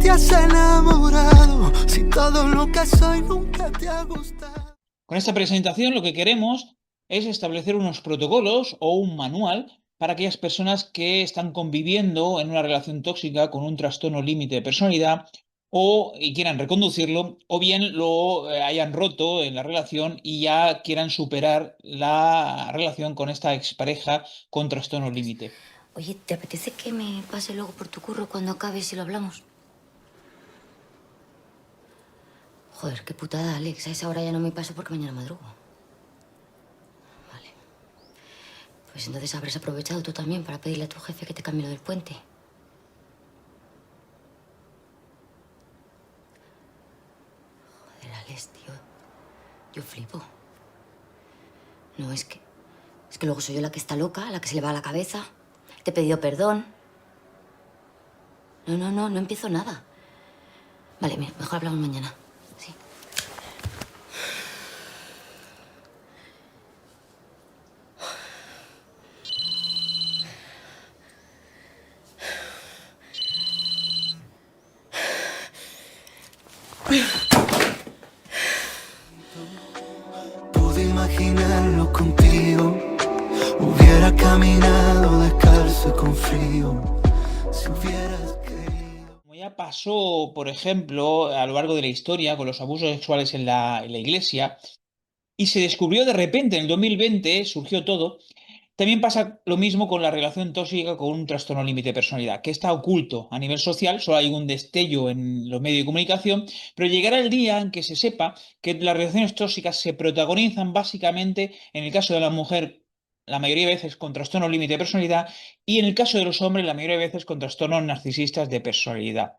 te has enamorado, si todo lo que soy nunca te ha gustado. Con esta presentación lo que queremos es establecer unos protocolos o un manual para aquellas personas que están conviviendo en una relación tóxica con un trastorno límite de personalidad y quieran reconducirlo, o bien lo hayan roto en la relación y ya quieran superar la relación con esta expareja con trastorno límite. Oye, ¿te apetece que me pase luego por tu curro cuando acabes y lo hablamos? Joder, qué putada, Alex. A esa hora ya no me paso porque mañana madrugo. Vale. Pues entonces habrás aprovechado tú también para pedirle a tu jefe que te cambie lo del puente. Joder, Alex, tío. Yo flipo. No, es que... Es que luego soy yo la que está loca, la que se le va a la cabeza. Te he pedido perdón. No empiezo nada. Vale, mira, mejor hablamos mañana. Sí. Pude imaginarlo contigo, hubiera caminado descalzo y con frío, si hubieras querido. Como ya pasó, por ejemplo, a lo largo de la historia con los abusos sexuales en la iglesia, y se descubrió de repente en el 2020, surgió todo. También pasa lo mismo con la relación tóxica con un trastorno límite de personalidad, que está oculto a nivel social, solo hay un destello en los medios de comunicación, pero llegará el día en que se sepa que las relaciones tóxicas se protagonizan básicamente, en el caso de la mujer, la mayoría de veces con trastorno límite de personalidad, y en el caso de los hombres, la mayoría de veces con trastornos narcisistas de personalidad.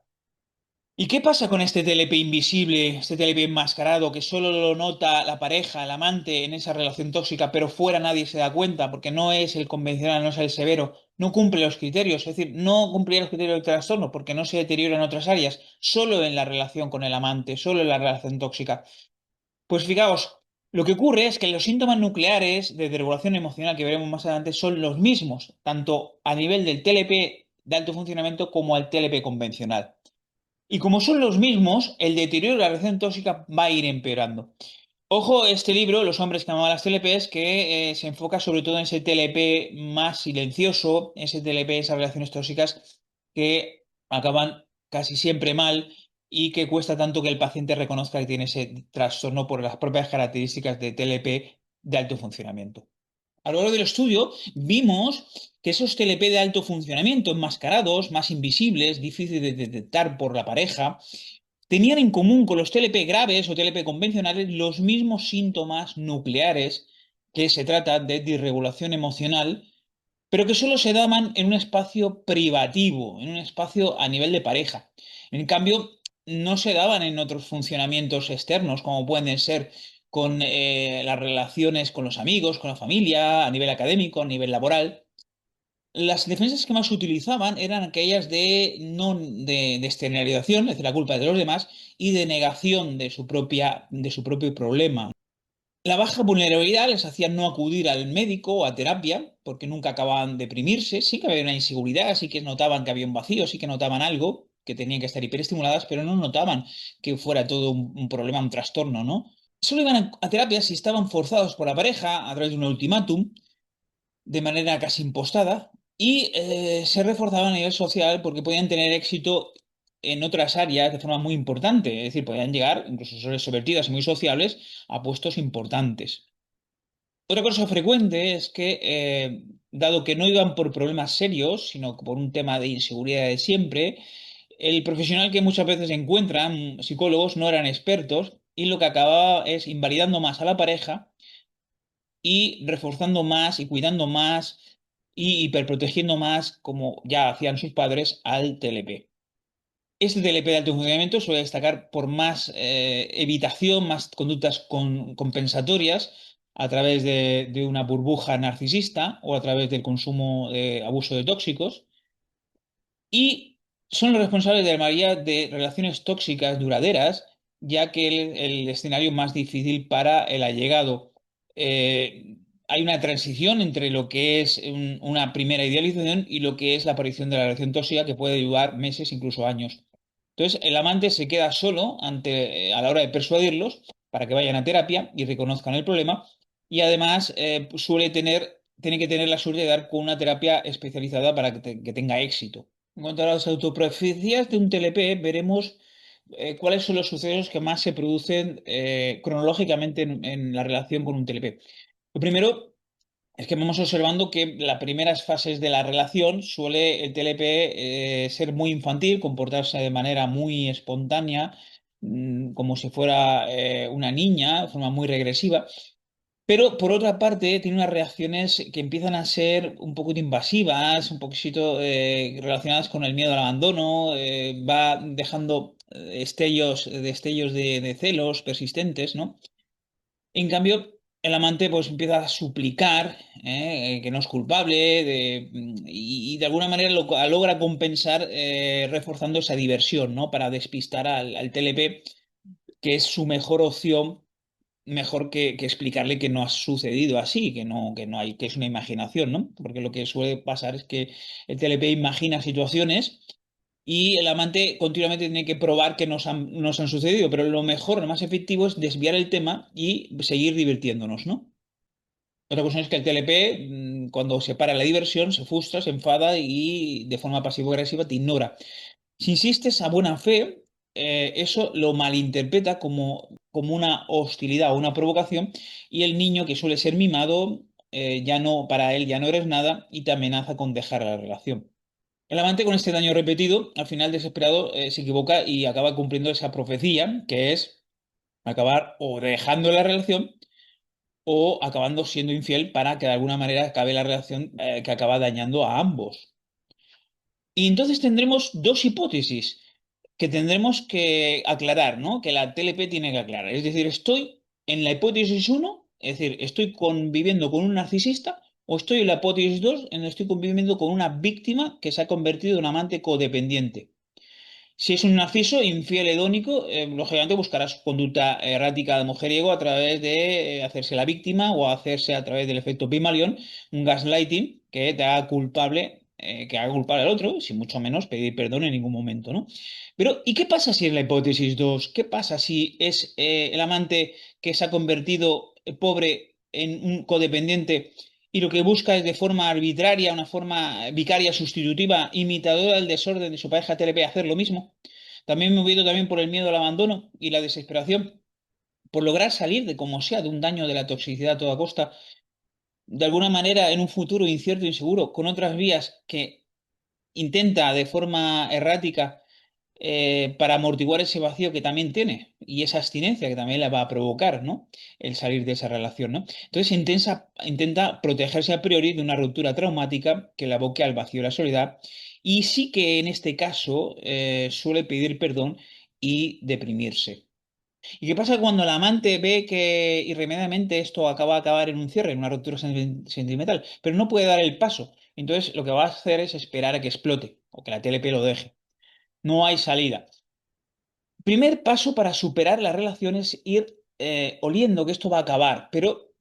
¿Y qué pasa con este TLP invisible, este TLP enmascarado, que solo lo nota la pareja, el amante en esa relación tóxica, pero fuera nadie se da cuenta porque no es el convencional, no es el severo, no cumple los criterios, es decir, no cumplía los criterios del trastorno porque no se deteriora en otras áreas, solo en la relación con el amante, solo en la relación tóxica? Pues fijaos, lo que ocurre es que los síntomas nucleares de desregulación emocional que veremos más adelante son los mismos, tanto a nivel del TLP de alto funcionamiento como al TLP convencional. Y como son los mismos, el deterioro de la relación tóxica va a ir empeorando. Ojo, este libro, Los hombres que amaban las TLPs, que se enfoca sobre todo en ese TLP más silencioso, ese TLP, esas relaciones tóxicas que acaban casi siempre mal y que cuesta tanto que el paciente reconozca que tiene ese trastorno por las propias características de TLP de alto funcionamiento. A lo largo del estudio vimos que esos TLP de alto funcionamiento, enmascarados, más invisibles, difíciles de detectar por la pareja, tenían en común con los TLP graves o TLP convencionales los mismos síntomas nucleares, que se trata de disregulación emocional, pero que solo se daban en un espacio privativo, en un espacio a nivel de pareja. En cambio, no se daban en otros funcionamientos externos, como pueden ser con las relaciones con los amigos, con la familia, a nivel académico, a nivel laboral. Las defensas que más se utilizaban eran aquellas de externalización, es decir, la culpa es de los demás, y de negación de su propio problema. La baja vulnerabilidad les hacía no acudir al médico o a terapia porque nunca acababan de deprimirse. Sí que había una inseguridad, sí que notaban que había un vacío, sí que notaban algo, que tenían que estar hiperestimuladas, pero no notaban que fuera todo un problema, un trastorno, ¿no? Solo iban a terapia si estaban forzados por la pareja a través de un ultimátum, de manera casi impostada, y se reforzaban a nivel social porque podían tener éxito en otras áreas de forma muy importante. Es decir, podían llegar, incluso ser extrovertidas y muy sociables, a puestos importantes. Otra cosa frecuente es que, dado que no iban por problemas serios, sino por un tema de inseguridad de siempre, el profesional que muchas veces encuentran, psicólogos, no eran expertos y lo que acababa es invalidando más a la pareja y reforzando más y cuidando más y hiperprotegiendo más, como ya hacían sus padres, al TLP. Este TLP de alto funcionamiento suele destacar por más evitación, más conductas compensatorias a través de una burbuja narcisista o a través del consumo de abuso de tóxicos y son los responsables de la mayoría de relaciones tóxicas duraderas, ya que el escenario más difícil para el allegado. Hay una transición entre lo que es una primera idealización y lo que es la aparición de la relación tóxica que puede durar meses, incluso años. Entonces, el amante se queda solo a la hora de persuadirlos para que vayan a terapia y reconozcan el problema. Y además tiene que tener la suerte de dar con una terapia especializada para que tenga éxito. En cuanto a las autoprofecías de un TLP, veremos cuáles son los sucesos que más se producen cronológicamente en la relación con un TLP. Lo primero es que vamos observando que las primeras fases de la relación suele el TLP ser muy infantil, comportarse de manera muy espontánea, como si fuera una niña, de forma muy regresiva. Pero por otra parte, tiene unas reacciones que empiezan a ser un poquito invasivas, un poquito relacionadas con el miedo al abandono, va dejando destellos de celos persistentes, ¿no? En cambio, el amante pues empieza a suplicar que no es culpable y de alguna manera logra compensar reforzando esa diversión, ¿no? Para despistar al TLP, que es su mejor opción, mejor que explicarle que no ha sucedido así, que no hay, que es una imaginación, ¿no? Porque lo que suele pasar es que el TLP imagina situaciones y el amante continuamente tiene que probar que nos han sucedido, pero lo mejor, lo más efectivo es desviar el tema y seguir divirtiéndonos, ¿no? Otra cuestión es que el TLP, cuando se para la diversión, se frustra, se enfada y de forma pasivo-agresiva te ignora. Si insistes a buena fe, eso lo malinterpreta como una hostilidad o una provocación y el niño que suele ser mimado, ya no, para él ya no eres nada y te amenaza con dejar la relación. El amante con este daño repetido, al final desesperado, se equivoca y acaba cumpliendo esa profecía, que es acabar o dejando la relación o acabando siendo infiel para que de alguna manera acabe la relación que acaba dañando a ambos. Y entonces tendremos dos hipótesis que tendremos que aclarar, ¿no? Que la TLP tiene que aclarar. Es decir, estoy en la hipótesis uno, es decir, estoy conviviendo con un narcisista, o estoy en la hipótesis 2, en donde estoy conviviendo con una víctima que se ha convertido en un amante codependiente. Si es un narciso infiel hedónico, lógicamente buscará su conducta errática de mujeriego a través de hacerse la víctima o hacerse a través del efecto Pygmalion, un gaslighting que te haga culpable, que haga culpable al otro, sin mucho menos pedir perdón en ningún momento, ¿no? Pero, ¿y qué pasa si es la hipótesis 2? ¿Qué pasa si es el amante que se ha convertido pobre en un codependiente? Y lo que busca es de forma arbitraria, una forma vicaria sustitutiva, imitadora del desorden de su pareja TLP, hacer lo mismo. También movido también por el miedo al abandono y la desesperación, por lograr salir de como sea de un daño de la toxicidad a toda costa, de alguna manera en un futuro incierto e inseguro, con otras vías que intenta de forma errática para amortiguar ese vacío que también tiene y esa abstinencia que también la va a provocar, ¿no? El salir de esa relación, ¿no? Entonces intenta protegerse a priori de una ruptura traumática que la aboque al vacío y la soledad y sí que en este caso suele pedir perdón y deprimirse. ¿Y qué pasa cuando el amante ve que irremediablemente esto va a acabar en un cierre, en una ruptura sentimental, pero no puede dar el paso? Entonces lo que va a hacer es esperar a que explote o que la TLP lo deje. No hay salida. Primer paso para superar la relación es ir oliendo que esto va a acabar, pero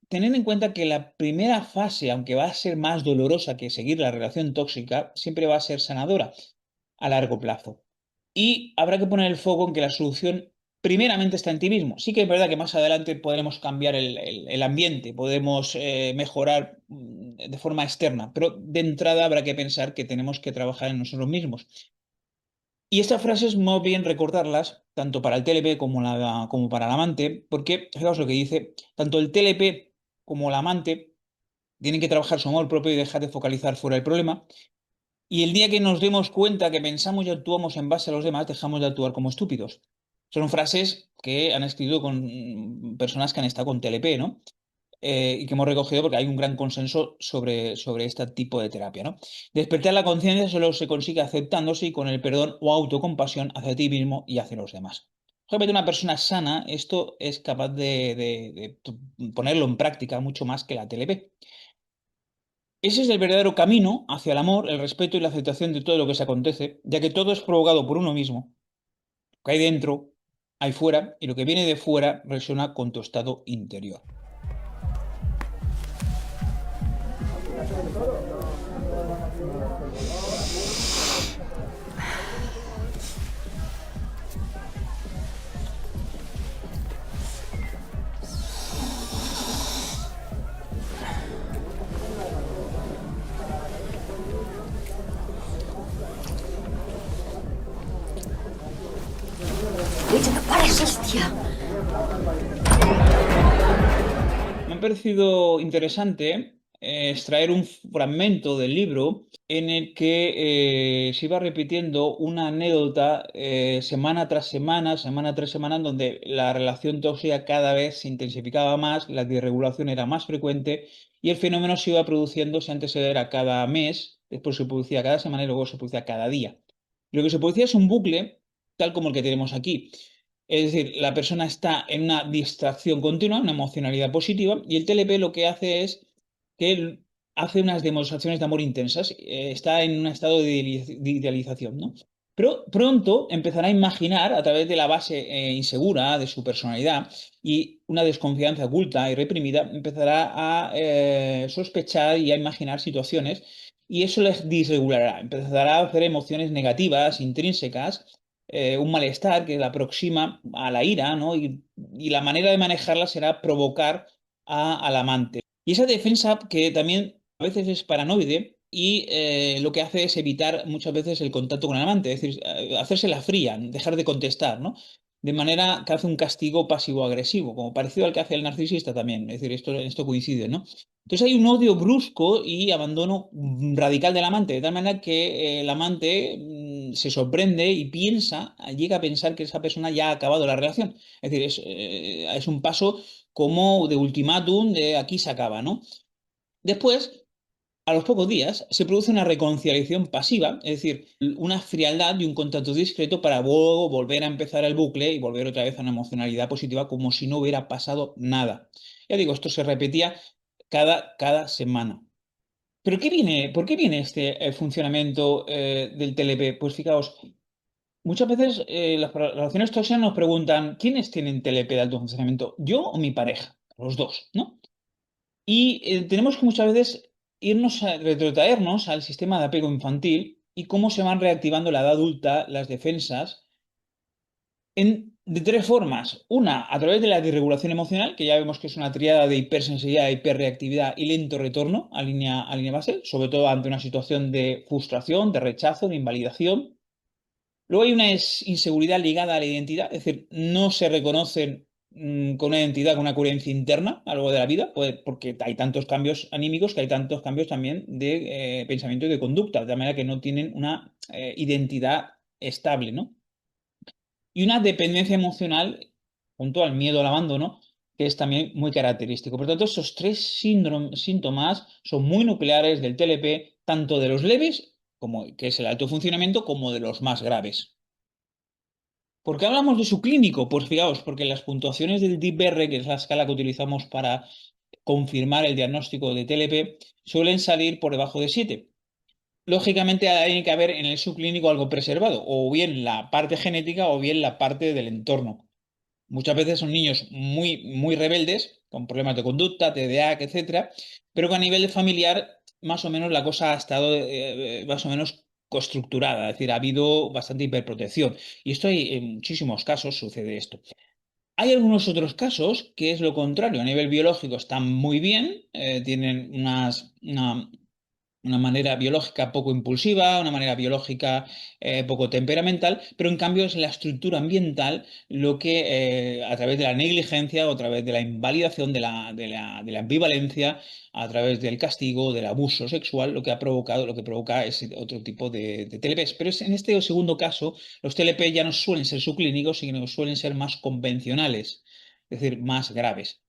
tener en cuenta que la primera fase, aunque va a ser más dolorosa que seguir la relación tóxica, siempre va a ser sanadora a largo plazo. Y habrá que poner el foco en que la solución primeramente está en ti mismo. Sí que es verdad que más adelante podremos cambiar el ambiente, podemos mejorar de forma externa, pero de entrada habrá que pensar que tenemos que trabajar en nosotros mismos. Y estas frases muy bien recordarlas, tanto para el TLP como para el amante, porque fijaos lo que dice, tanto el TLP como el amante tienen que trabajar su amor propio y dejar de focalizar fuera el problema. Y el día que nos demos cuenta que pensamos y actuamos en base a los demás, dejamos de actuar como estúpidos. Son frases que han escrito con personas que han estado con TLP, ¿no? Y que hemos recogido porque hay un gran consenso sobre este tipo de terapia, ¿no? Despertar la conciencia solo se consigue aceptándose y con el perdón o autocompasión hacia ti mismo y hacia los demás. Obviamente una persona sana, esto es capaz de ponerlo en práctica mucho más que la TLP. Ese es el verdadero camino hacia el amor, el respeto y la aceptación de todo lo que se acontece, ya que todo es provocado por uno mismo. Lo que hay dentro, hay fuera, y lo que viene de fuera resuena con tu estado interior. ¡Hostia! Me ha parecido interesante extraer un fragmento del libro en el que se iba repitiendo una anécdota semana tras semana, en donde la relación tóxica cada vez se intensificaba más, la disregulación era más frecuente y el fenómeno se iba produciendo, si antes era cada mes, después se producía cada semana y luego se producía cada día. Lo que se producía es un bucle tal como el que tenemos aquí. Es decir, la persona está en una distracción continua, una emocionalidad positiva, y el TLP lo que hace es que él hace unas demostraciones de amor intensas, está en un estado de idealización, ¿no? Pero pronto empezará a imaginar, a través de la base insegura de su personalidad y una desconfianza oculta y reprimida, empezará a sospechar y a imaginar situaciones, y eso les disregulará, empezará a hacer emociones negativas, intrínsecas, un malestar que la aproxima a la ira, ¿no? Y la manera de manejarla será provocar al amante. Y esa defensa que también a veces es paranoide y lo que hace es evitar muchas veces el contacto con el amante, es decir, hacerse la fría, dejar de contestar, ¿no? De manera que hace un castigo pasivo-agresivo, como parecido al que hace el narcisista también, es decir, esto coincide, ¿no? Entonces hay un odio brusco y abandono radical del amante, de tal manera que el amante se sorprende y piensa, llega a pensar que esa persona ya ha acabado la relación. Es decir, es un paso como de ultimátum, de aquí se acaba, ¿no? Después, a los pocos días, se produce una reconciliación pasiva, es decir, una frialdad y un contacto discreto para luego volver a empezar el bucle y volver otra vez a una emocionalidad positiva como si no hubiera pasado nada. Ya digo, esto se repetía cada semana. ¿Pero por qué viene este funcionamiento del TLP? Pues fijaos, muchas veces las relaciones tóxicas nos preguntan, ¿quiénes tienen TLP de alto funcionamiento? ¿Yo o mi pareja? Los dos, ¿no? Y tenemos que muchas veces retrotraernos al sistema de apego infantil y cómo se van reactivando en la edad adulta las defensas de tres formas. Una, a través de la disregulación emocional, que ya vemos que es una triada de hipersensibilidad, hiperreactividad y lento retorno a línea base, sobre todo ante una situación de frustración, de rechazo, de invalidación. Luego hay una inseguridad ligada a la identidad, es decir, no se reconocen con una identidad, con una coherencia interna a lo largo de la vida, pues, porque hay tantos cambios anímicos que hay tantos cambios también de pensamiento y de conducta, de tal manera que no tienen una identidad estable, ¿no? Y una dependencia emocional junto al miedo al abandono, que es también muy característico. Por tanto, estos tres síntomas son muy nucleares del TLP, tanto de los leves, como que es el alto funcionamiento, como de los más graves. ¿Por qué hablamos de su clínico? Pues fijaos, porque las puntuaciones del DIPR, que es la escala que utilizamos para confirmar el diagnóstico de TLP, suelen salir por debajo de 7. Lógicamente hay que haber en el subclínico algo preservado, o bien la parte genética o bien la parte del entorno. Muchas veces son niños muy rebeldes, con problemas de conducta, TDAH, etcétera, pero que a nivel familiar más o menos la cosa ha estado más o menos estructurada, es decir, ha habido bastante hiperprotección. Y esto hay, en muchísimos casos sucede esto. Hay algunos otros casos que es lo contrario, a nivel biológico están muy bien, tienen una manera biológica poco impulsiva, una manera biológica poco temperamental, pero en cambio es la estructura ambiental lo que a través de la negligencia o a través de la invalidación de la ambivalencia, a través del castigo, del abuso sexual, lo que ha provocado, lo que provoca es otro tipo de TLPs. Pero en este segundo caso, los TLP ya no suelen ser subclínicos, sino que suelen ser más convencionales, es decir, más graves.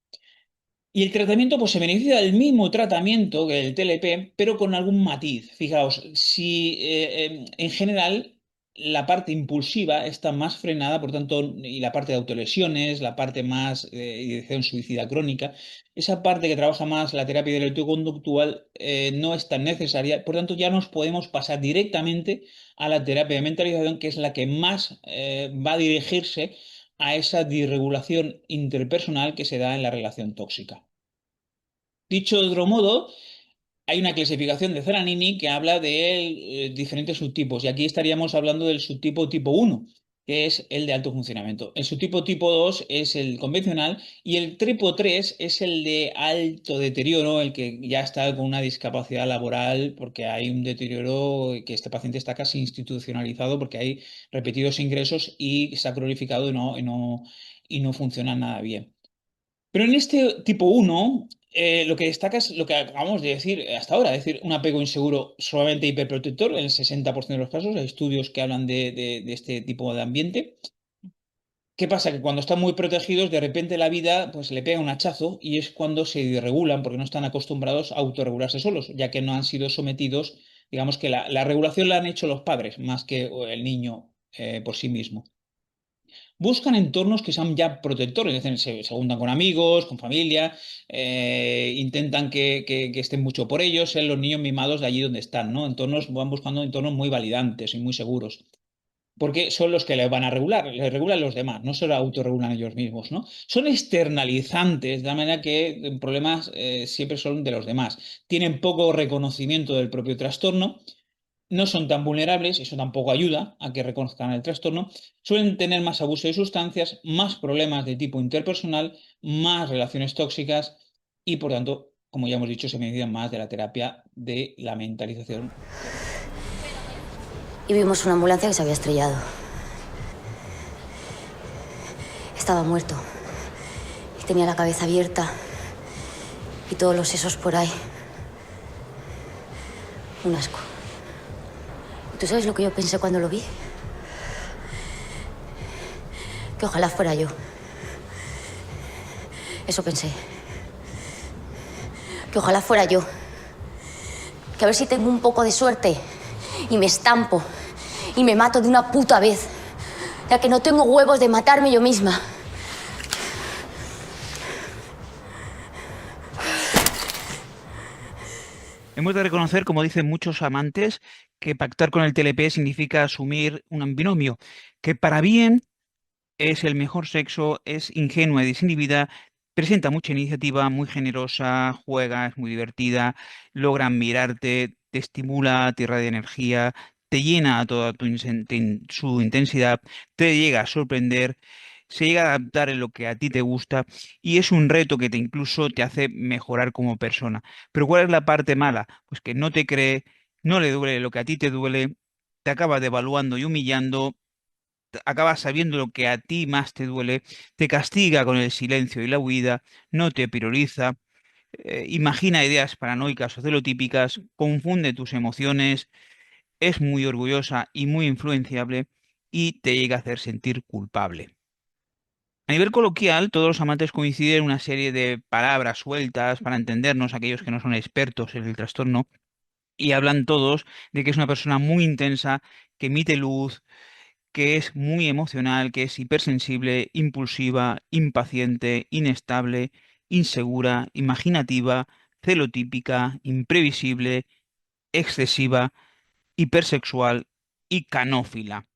Y el tratamiento pues, se beneficia del mismo tratamiento que el TLP, pero con algún matiz. Fijaos, si en general la parte impulsiva está más frenada, por tanto, y la parte de autolesiones, la parte más de ideación suicida crónica, esa parte que trabaja más la terapia dialéctico-conductual no es tan necesaria, por tanto, ya nos podemos pasar directamente a la terapia de mentalización, que es la que más va a dirigirse a esa disregulación interpersonal que se da en la relación tóxica. Dicho de otro modo, hay una clasificación de Zeranini que habla de diferentes subtipos y aquí estaríamos hablando del subtipo tipo 1, que es el de alto funcionamiento. El subtipo tipo 2 es el convencional y el tipo 3 es el de alto deterioro, el que ya está con una discapacidad laboral porque hay un deterioro que este paciente está casi institucionalizado porque hay repetidos ingresos y está cronificado y no funciona nada bien. Pero en este tipo uno, lo que destaca es lo que acabamos de decir hasta ahora, es decir, un apego inseguro solamente hiperprotector en el 60% de los casos. Hay estudios que hablan de este tipo de ambiente. ¿Qué pasa? Que cuando están muy protegidos, de repente la vida pues le pega un hachazo y es cuando se desregulan porque no están acostumbrados a autorregularse solos, ya que no han sido sometidos, digamos que la regulación la han hecho los padres más que el niño por sí mismo. Buscan entornos que sean ya protectores, es decir, se juntan con amigos, con familia, intentan que estén mucho por ellos, ser los niños mimados de allí donde están, ¿no? Entornos, van buscando entornos muy validantes y muy seguros, porque son los que les van a regular, les regulan los demás, no se lo autorregulan ellos mismos, ¿no? Son externalizantes, de la manera que problemas siempre son de los demás. Tienen poco reconocimiento del propio trastorno, no son tan vulnerables, eso tampoco ayuda a que reconozcan el trastorno, suelen tener más abuso de sustancias, más problemas de tipo interpersonal, más relaciones tóxicas y, por tanto, como ya hemos dicho, se necesitan más de la terapia de la mentalización. Y vimos una ambulancia que se había estrellado. Estaba muerto. Y tenía la cabeza abierta. Y todos los sesos por ahí. Un asco. ¿Tú sabes lo que yo pensé cuando lo vi? Que ojalá fuera yo. Eso pensé. Que ojalá fuera yo. Que a ver si tengo un poco de suerte y me estampo y me mato de una puta vez. Ya que no tengo huevos de matarme yo misma. Hemos de reconocer, como dicen muchos amantes, que pactar con el TLP significa asumir un binomio, que para bien es el mejor sexo, es ingenua y desinhibida, presenta mucha iniciativa, muy generosa, juega, es muy divertida, logra mirarte, te estimula, te irradia energía, te llena a toda su intensidad, te llega a sorprender, se llega a adaptar en lo que a ti te gusta y es un reto que te incluso te hace mejorar como persona. Pero ¿cuál es la parte mala? Pues que no te cree, no le duele lo que a ti te duele, te acaba devaluando y humillando, acabas sabiendo lo que a ti más te duele, te castiga con el silencio y la huida, no te prioriza, imagina ideas paranoicas o celotípicas, confunde tus emociones, es muy orgullosa y muy influenciable y te llega a hacer sentir culpable. A nivel coloquial, todos los amantes coinciden en una serie de palabras sueltas para entendernos, aquellos que no son expertos en el trastorno, y hablan todos de que es una persona muy intensa, que emite luz, que es muy emocional, que es hipersensible, impulsiva, impaciente, inestable, insegura, imaginativa, celotípica, imprevisible, excesiva, hipersexual y canófila.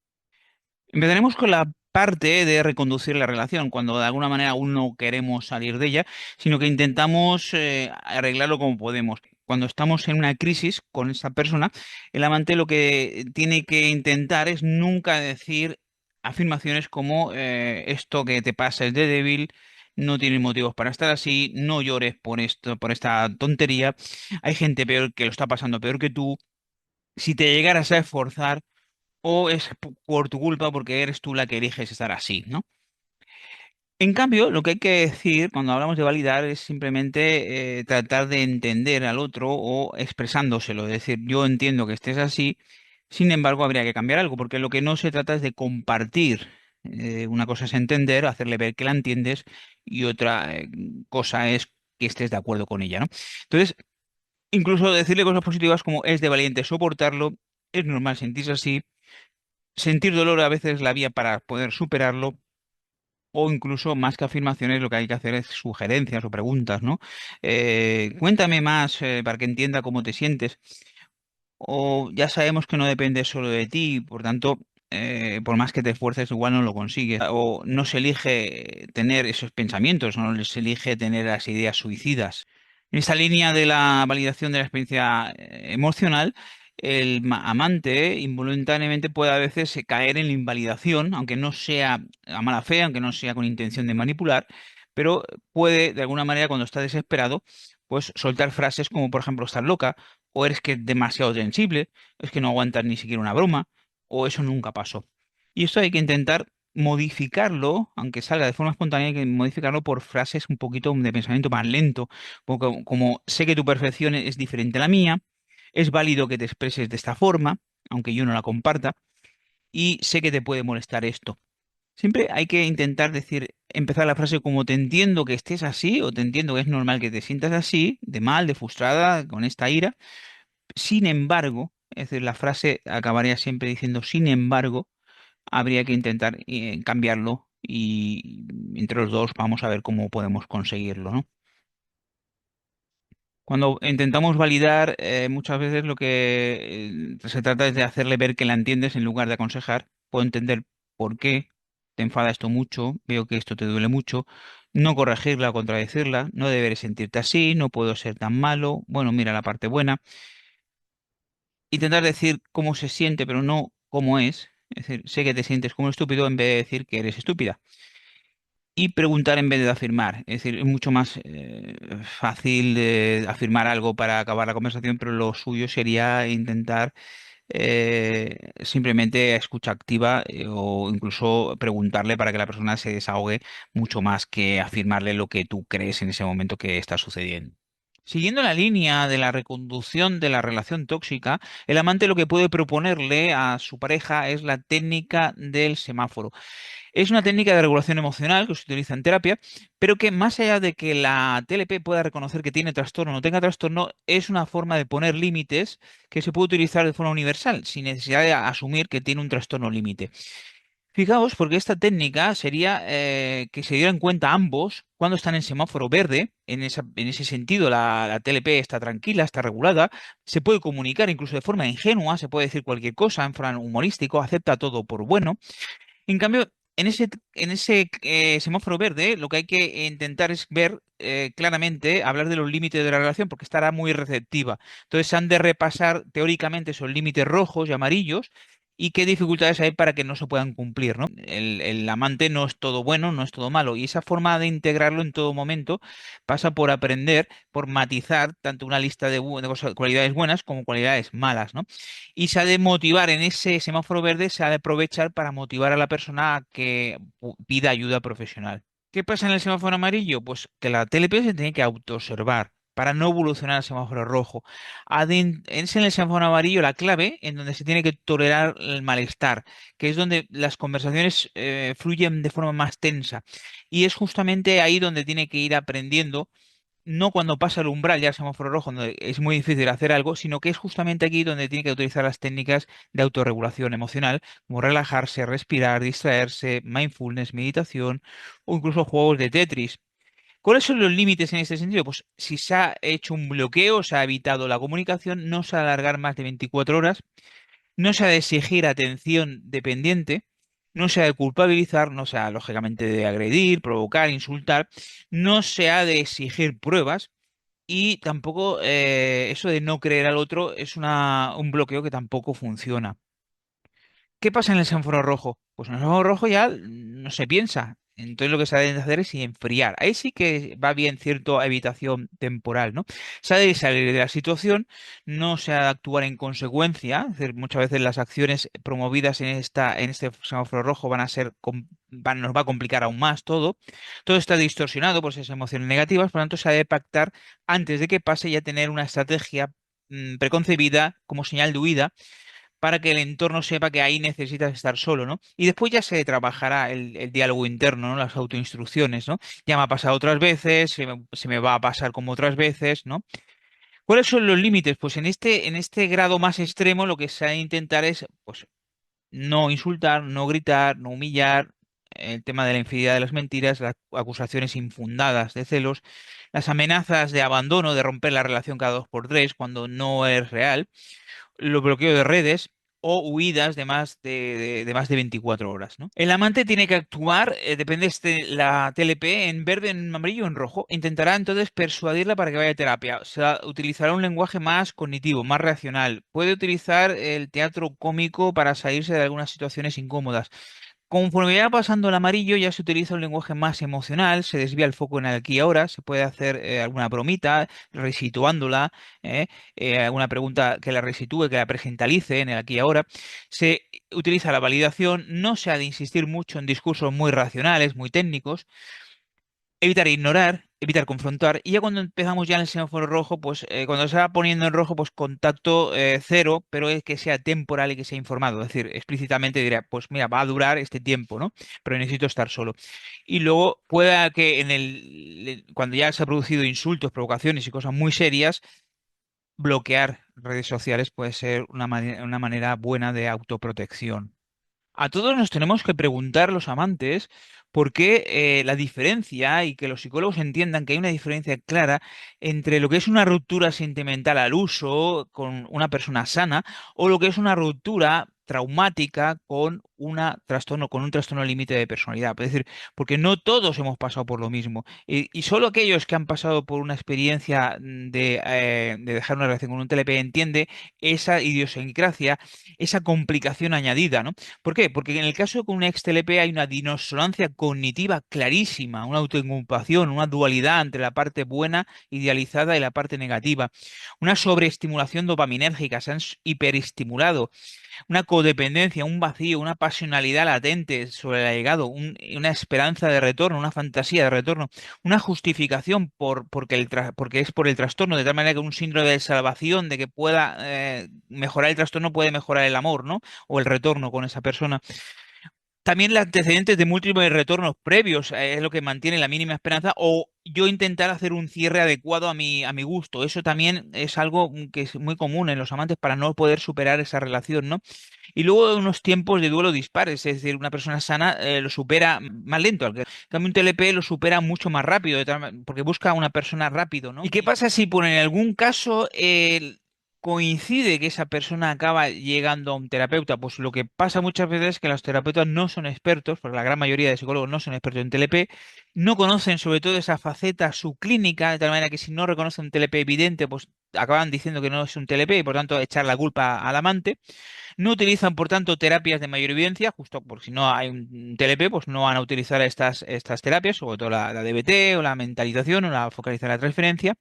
Empezaremos con la parte de reconducir la relación, cuando de alguna manera aún no queremos salir de ella, sino que intentamos arreglarlo como podemos. Cuando estamos en una crisis con esa persona, el amante lo que tiene que intentar es nunca decir afirmaciones como esto que te pasa es de débil, no tienes motivos para estar así, no llores por esto, por esta tontería. Hay gente peor que lo está pasando peor que tú. Si te llegaras a esforzar o es por tu culpa porque eres tú la que eliges estar así, ¿no? En cambio, lo que hay que decir cuando hablamos de validar es simplemente tratar de entender al otro o expresándoselo, es decir, yo entiendo que estés así, sin embargo, habría que cambiar algo, porque lo que no se trata es de compartir. Una cosa es entender, hacerle ver que la entiendes y otra cosa es que estés de acuerdo con ella, ¿no? Entonces, incluso decirle cosas positivas como es de valiente soportarlo, es normal sentirse así. Sentir dolor a veces es la vía para poder superarlo, o incluso más que afirmaciones, lo que hay que hacer es sugerencias o preguntas, ¿no? Cuéntame más para que entienda cómo te sientes. O ya sabemos que no depende solo de ti, por tanto, por más que te esfuerces, igual no lo consigues. O no se elige tener esos pensamientos, no se elige tener las ideas suicidas. En esta línea de la validación de la experiencia emocional, amante involuntariamente puede a veces caer en la invalidación, aunque no sea a mala fe, aunque no sea con intención de manipular, pero puede, de alguna manera, cuando está desesperado, pues soltar frases como, por ejemplo, estás loca, o eres que es demasiado sensible, es que no aguantas ni siquiera una broma, o eso nunca pasó. Y esto hay que intentar modificarlo, aunque salga de forma espontánea, hay que modificarlo por frases un poquito de pensamiento más lento, como sé que tu perfección es diferente a la mía, es válido que te expreses de esta forma, aunque yo no la comparta, y sé que te puede molestar esto. Siempre hay que intentar decir, empezar la frase como te entiendo que estés así, o te entiendo que es normal que te sientas así, de mal, de frustrada, con esta ira. Sin embargo, es decir, la frase acabaría siempre diciendo sin embargo, habría que intentar cambiarlo y entre los dos vamos a ver cómo podemos conseguirlo, ¿no? Cuando intentamos validar, muchas veces lo que se trata es de hacerle ver que la entiendes en lugar de aconsejar. Puedo entender por qué te enfada esto mucho, veo que esto te duele mucho, no corregirla o contradecirla, no deberes sentirte así, no puedo ser tan malo, bueno, mira la parte buena. Intentar decir cómo se siente, pero no cómo es decir, sé que te sientes como estúpido en vez de decir que eres estúpida. Y preguntar en vez de afirmar. Es decir, es mucho más fácil afirmar algo para acabar la conversación, pero lo suyo sería intentar simplemente escucha activa o incluso preguntarle para que la persona se desahogue mucho más que afirmarle lo que tú crees en ese momento que está sucediendo. Siguiendo la línea de la reconducción de la relación tóxica, el amante lo que puede proponerle a su pareja es la técnica del semáforo. Es una técnica de regulación emocional que se utiliza en terapia, pero que más allá de que la TLP pueda reconocer que tiene trastorno o no tenga trastorno, es una forma de poner límites que se puede utilizar de forma universal, sin necesidad de asumir que tiene un trastorno límite. Fijaos, porque esta técnica sería que se dieran cuenta ambos cuando están en semáforo verde, en ese sentido la TLP está tranquila, está regulada, se puede comunicar incluso de forma ingenua, se puede decir cualquier cosa en forma humorístico, acepta todo por bueno. En cambio, en ese semáforo verde, lo que hay que intentar es ver claramente, hablar de los límites de la relación, porque estará muy receptiva. Entonces, se han de repasar teóricamente esos límites rojos y amarillos y qué dificultades hay para que no se puedan cumplir, ¿no? El amante no es todo bueno, no es todo malo, y esa forma de integrarlo en todo momento pasa por aprender, por matizar tanto una lista de cualidades buenas como cualidades malas, ¿no? Y se ha de motivar en ese semáforo verde, se ha de aprovechar para motivar a la persona a que pida ayuda profesional. ¿Qué pasa en el semáforo amarillo? Pues que la TLP se tiene que autoobservar para no evolucionar al semáforo rojo. Es en el semáforo amarillo la clave en donde se tiene que tolerar el malestar, que es donde las conversaciones fluyen de forma más tensa. Y es justamente ahí donde tiene que ir aprendiendo no cuando pasa el umbral ya el semáforo rojo, donde es muy difícil hacer algo, sino que es justamente aquí donde tiene que utilizar las técnicas de autorregulación emocional, como relajarse, respirar, distraerse, mindfulness, meditación o incluso juegos de Tetris. ¿Cuáles son los límites en este sentido? Pues si se ha hecho un bloqueo, se ha evitado la comunicación, no se ha de alargar más de 24 horas, no se ha de exigir atención dependiente, no se ha de culpabilizar, no se ha, lógicamente, de agredir, provocar, insultar, no se ha de exigir pruebas y tampoco eso de no creer al otro es un bloqueo que tampoco funciona. ¿Qué pasa en el semáforo rojo? Pues en el semáforo rojo ya no se piensa. Entonces lo que se ha de hacer es enfriar. Ahí sí que va bien cierta evitación temporal, ¿no? Se ha de salir de la situación, no se ha de actuar en consecuencia. Es decir, muchas veces las acciones promovidas en este semáforo rojo van a ser, nos va a complicar aún más todo. Todo está distorsionado por esas emociones negativas, por lo tanto se ha de pactar antes de que pase y a tener una estrategia preconcebida como señal de huida para que el entorno sepa que ahí necesitas estar solo, ¿no? Y después ya se trabajará el diálogo interno, ¿no? Las autoinstrucciones, ¿no? Ya me ha pasado otras veces, se me va a pasar como otras veces, ¿no? ¿Cuáles son los límites? Pues en este grado más extremo lo que se ha de intentar es, pues, no insultar, no gritar, no humillar, el tema de la infidelidad, de las mentiras, las acusaciones infundadas de celos, las amenazas de abandono, de romper la relación cada dos por tres cuando no es real, los bloqueos de redes, o huidas de de más de 24 horas, ¿no? El amante tiene que actuar, depende de la TLP, en verde, en amarillo o en rojo. Intentará entonces persuadirla para que vaya a terapia. O sea, utilizará un lenguaje más cognitivo, más racional. Puede utilizar el teatro cómico para salirse de algunas situaciones incómodas. Conforme va pasando el amarillo, ya se utiliza un lenguaje más emocional, se desvía el foco en el aquí y ahora, se puede hacer alguna bromita, resituándola, eh, alguna pregunta que la resitúe, que la presentalice en el aquí y ahora. Se utiliza la validación, no se ha de insistir mucho en discursos muy racionales, muy técnicos. Evitar ignorar, evitar confrontar. Y ya cuando empezamos ya en el semáforo rojo, pues cuando se va poniendo en rojo, pues contacto cero, pero es que sea temporal y que sea informado. Es decir, explícitamente dirá, pues mira, va a durar este tiempo, ¿no? Pero necesito estar solo. Y luego pueda que cuando ya se ha producido insultos, provocaciones y cosas muy serias, bloquear redes sociales puede ser una manera buena de autoprotección. A todos nos tenemos que preguntar los amantes por qué la diferencia y que los psicólogos entiendan que hay una diferencia clara entre lo que es una ruptura sentimental al uso con una persona sana o lo que es una ruptura traumática con un trastorno límite de personalidad. Es decir, porque no todos hemos pasado por lo mismo. Y solo aquellos que han pasado por una experiencia de dejar una relación con un TLP entiende esa idiosincrasia, esa complicación añadida, ¿no? ¿Por qué? Porque en el caso con un ex-TLP hay una disonancia cognitiva clarísima, una autoinculpación, una dualidad entre la parte buena, idealizada y la parte negativa, una sobreestimulación dopaminérgica, se han hiperestimulado, una codependencia, un vacío, una pasionalidad latente sobre el allegado, una esperanza de retorno, una fantasía de retorno, una justificación porque es por el trastorno, de tal manera que un síndrome de salvación, de que pueda mejorar el trastorno, puede mejorar el amor, ¿no? O el retorno con esa persona. También los antecedentes de múltiples retornos previos es lo que mantiene la mínima esperanza o yo intentar hacer un cierre adecuado a a mi gusto. Eso también es algo que es muy común en los amantes para no poder superar esa relación, ¿no? Y luego de unos tiempos de duelo dispares, es decir, una persona sana lo supera más lento, en cambio un TLP lo supera mucho más rápido, porque busca a una persona rápido, ¿no? ¿Y qué pasa si por en algún caso coincide que esa persona acaba llegando a un terapeuta? Pues lo que pasa muchas veces es que los terapeutas no son expertos, porque la gran mayoría de psicólogos no son expertos en TLP, no conocen sobre todo esa faceta subclínica, de tal manera que si no reconocen un TLP evidente, pues acaban diciendo que no es un TLP y por tanto echar la culpa al amante. No utilizan, por tanto, terapias de mayor evidencia, justo porque si no hay un TLP, pues no van a utilizar estas terapias, sobre todo la DBT o la mentalización o la focalización de la transferencia.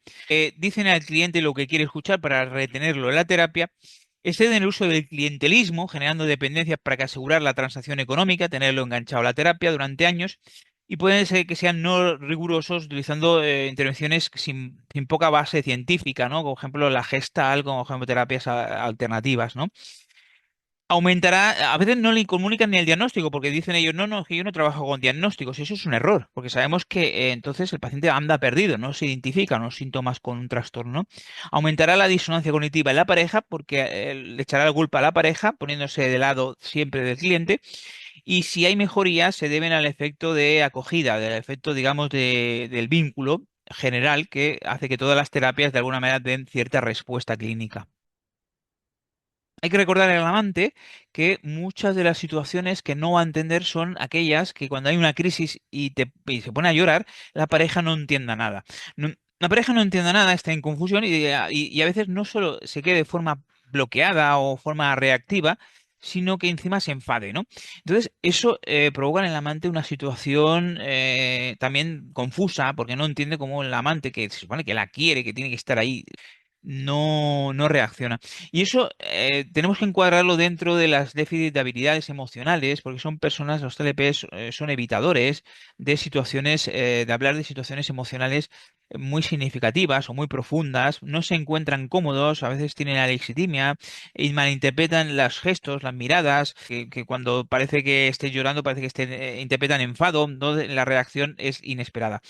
Dicen al cliente lo que quiere escuchar para retenerlo en la terapia. Exceden el uso del clientelismo, generando dependencias para que asegurar la transacción económica, tenerlo enganchado a la terapia durante años. Y pueden ser que sean no rigurosos utilizando intervenciones sin poca base científica, ¿no? Como ejemplo la gestal, como ejemplo terapias alternativas, ¿no? Aumentará, a veces no le comunican ni el diagnóstico porque dicen ellos, no, no, es que yo no trabajo con diagnósticos, y eso es un error, porque sabemos que entonces el paciente anda perdido, no se identifican los síntomas con un trastorno. Aumentará la disonancia cognitiva en la pareja porque le echará la culpa a la pareja, poniéndose de lado siempre del cliente, y si hay mejorías se deben al efecto de acogida, del efecto, digamos, del vínculo general que hace que todas las terapias de alguna manera den cierta respuesta clínica. Hay que recordar al amante que muchas de las situaciones que no va a entender son aquellas que cuando hay una crisis y se pone a llorar, la pareja no entienda nada. La pareja no entienda nada, está en confusión y a veces no solo se quede de forma bloqueada o forma reactiva, sino que encima se enfade, ¿no? Entonces, eso provoca en el amante una situación también confusa, porque no entiende cómo el amante, que se supone que la quiere, que tiene que estar ahí, no reacciona. Y eso tenemos que encuadrarlo dentro de las déficits de habilidades emocionales, porque son personas, los TLPs son evitadores de situaciones, de hablar de situaciones emocionales muy significativas o muy profundas, no se encuentran cómodos, a veces tienen alexitimia y malinterpretan los gestos, las miradas, que cuando parece que esté llorando, parece que interpretan enfado, donde la reacción es inesperada.